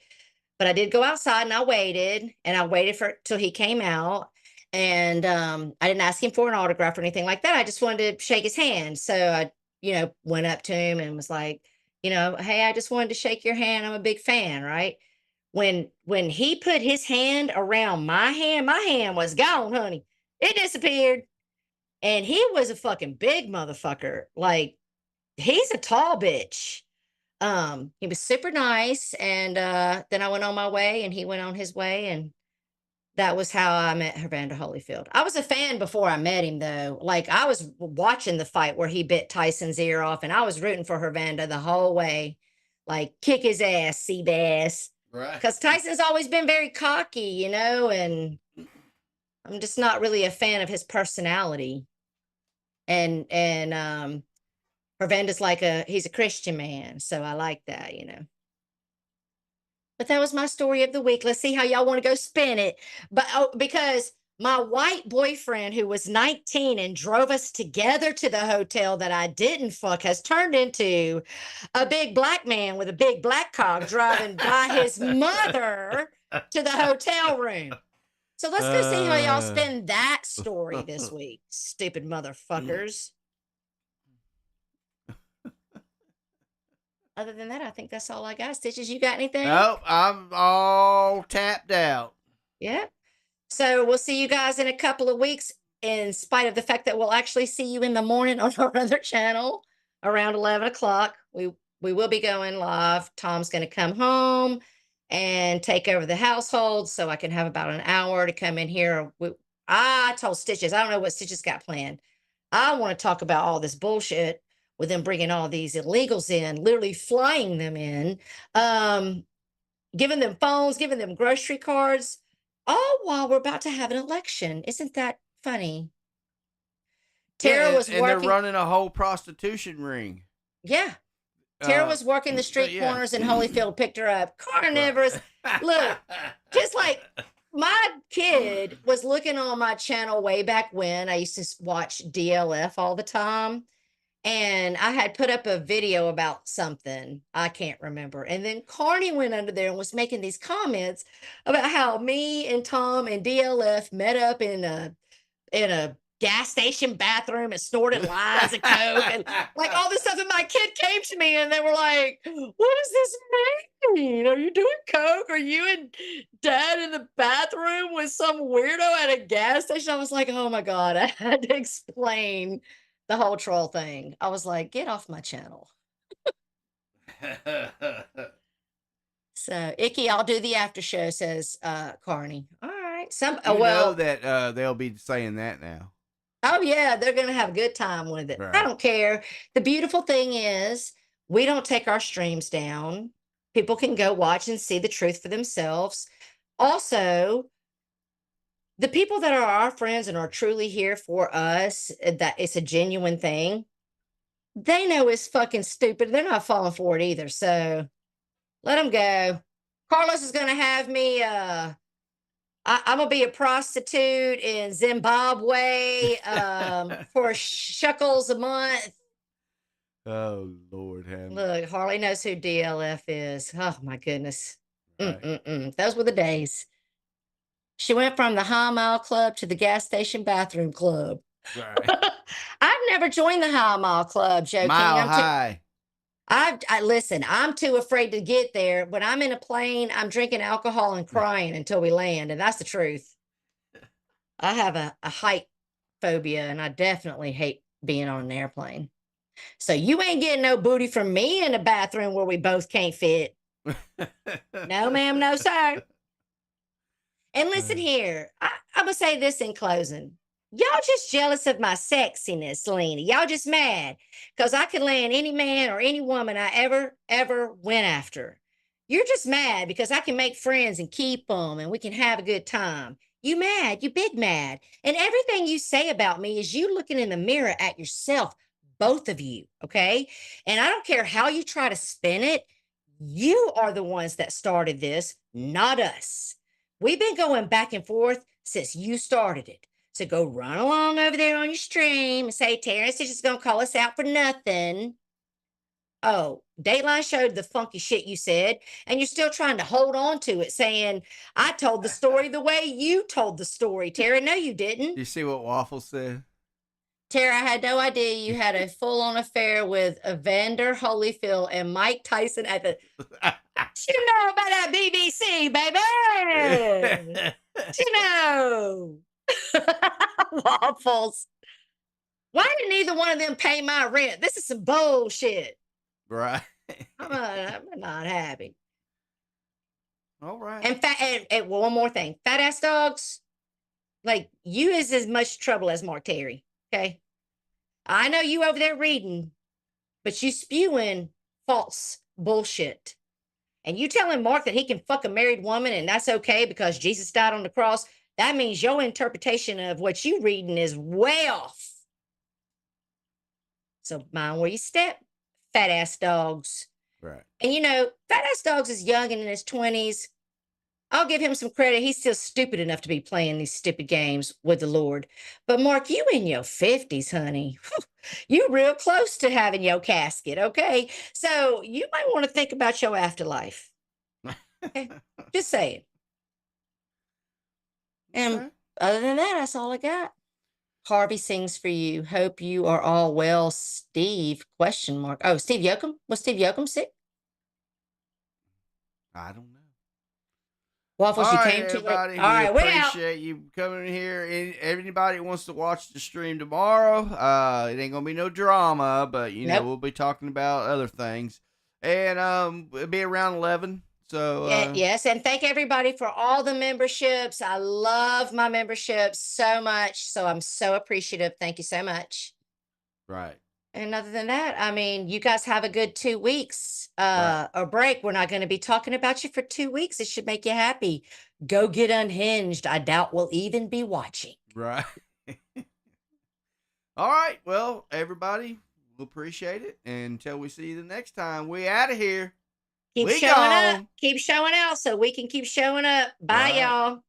But I did go outside and I waited for till he came out. And I didn't ask him for an autograph or anything like that. I just wanted to shake his hand. So I, went up to him and was like, hey, I just wanted to shake your hand. I'm a big fan, right? When he put his hand around my hand was gone, honey. It disappeared. And he was a fucking big motherfucker. Like, he's a tall bitch. He was super nice. And then I went on my way and he went on his way, and that was how I met Hervander Holyfield. I was a fan before I met him, though. Like, I was watching the fight where he bit Tyson's ear off, and I was rooting for Hervander the whole way. Like, kick his ass, Seabass. Right. Because Tyson's always been very cocky, and I'm just not really a fan of his personality. And Hervander's he's a Christian man, so I like that, But that was my story of the week. Let's see how y'all want to go spin it. But because my white boyfriend, who was 19 and drove us together to the hotel that I didn't fuck, has turned into a big black man with a big black cock driving by his mother to the hotel room. So let's go see how y'all spin that story this week, stupid motherfuckers. Other than that, I think that's all I got. Stitches, you got anything? Nope, I'm all tapped out. Yeah. So we'll see you guys in a couple of weeks, in spite of the fact that we'll actually see you in the morning on our other channel around 11 o'clock. We will be going live. Tom's going to come home and take over the household so I can have about an hour to come in here. I told Stitches, I don't know what Stitches got planned. I want to talk about all this bullshit with them bringing all these illegals in, literally flying them in, giving them phones, giving them grocery cards, all while we're about to have an election. Isn't that funny? Tara was and working. they're running a whole prostitution ring. Yeah. Tara was working the street corners and Holyfield picked her up. Carnivorous. Look, just like my kid was looking on my channel way back when I used to watch DLF all the time. And I had put up a video about something. I can't remember. And then Carney went under there and was making these comments about how me and Tom and DLF met up in a gas station bathroom and snorted lines of coke and like all this stuff. And my kid came to me and they were like, "What does this mean? Are you doing coke? Are you and dad in the bathroom with some weirdo at a gas station?" I was like, oh my God, I had to explain the whole troll thing. I was like, get off my channel. So Icky, I'll do the after show, says Carney. All right. You know that they'll be saying that now. Oh yeah, they're gonna have a good time with it. I Right. don't care. The beautiful thing is we don't take our streams down. People can go watch and see the truth for themselves. Also, the people that are our friends and are truly here for us, that it's a genuine thing, they know it's fucking stupid. They're not falling for it either. So let them go. Carlos is gonna have me I'm gonna be a prostitute in Zimbabwe for shekels a month. Oh Lord, have mercy. Look, Harley knows who DLF is. Oh my goodness. Right. Those were the days. She went from the High Mile Club to the gas station bathroom club. Right. I've never joined the High Mile Club, Joe King. Mile high. I listen, I'm too afraid to get there. When I'm in a plane, I'm drinking alcohol and crying until we land, and that's the truth. I have a height phobia, and I definitely hate being on an airplane. So you ain't getting no booty from me in a bathroom where we both can't fit. No, ma'am, no, sir. And listen here, I'm gonna say this in closing. Y'all just jealous of my sexiness, Lena. Y'all just mad because I can land any man or any woman I ever went after. You're just mad because I can make friends and keep them and we can have a good time. You mad, you big mad. And everything you say about me is you looking in the mirror at yourself, both of you, okay? And I don't care how you try to spin it. You are the ones that started this, not us. We've been going back and forth since you started it. So go run along over there on your stream and say, Terrence is just going to call us out for nothing. Oh, Dateline showed the funky shit you said, and you're still trying to hold on to it, saying, I told the story the way you told the story, Tara. No, you didn't. You see what Waffle said? Tara, I had no idea you had a full-on affair with Evander Holyfield and Mike Tyson at the... You know about that BBC, baby. You know. Waffles. Why didn't either one of them pay my rent? This is some bullshit. Right. I'm not happy. All right. And one more thing. Fat ass dogs, like you is as much trouble as Mark Terry. Okay. I know you over there reading, but you spewing false bullshit. And you telling Mark that he can fuck a married woman and that's okay because Jesus died on the cross. That means your interpretation of what you reading is way off. So mind where you step, fat ass dogs. Right. And you know, fat ass dogs is young and in his 20s. I'll give him some credit. He's still stupid enough to be playing these stupid games with the Lord. But Mark, you in your 50s, honey. You real close to having your casket, okay? So you might want to think about your afterlife. Okay? Just saying. And Okay. other than that, that's all I got. Harvey sings for you. Hope you are all well, Steve, question mark. Oh, Steve Yoakum? Was Steve Yoakum sick? I don't know. Waffles, All you right, came to everybody. it. All right, we we're out. appreciate you coming in here. Everybody that wants to watch the stream tomorrow, it ain't gonna be no drama, but you know Nope. we'll be talking about other things, and it'll be around 11. So Yes, and thank everybody for all the memberships. I love my memberships so much. So I'm so appreciative. Thank you so much. right. And other than that, I mean, you guys have a good 2 weeks Right. or break. We're not going to be talking about you for 2 weeks. It should make you happy. Go get unhinged. I doubt we'll even be watching. Right. All right. Well, everybody, we'll appreciate it. And until we see you the next time, we out of here. Keep We showing up. gone. Keep showing out so we can keep showing up. Bye, Right. y'all.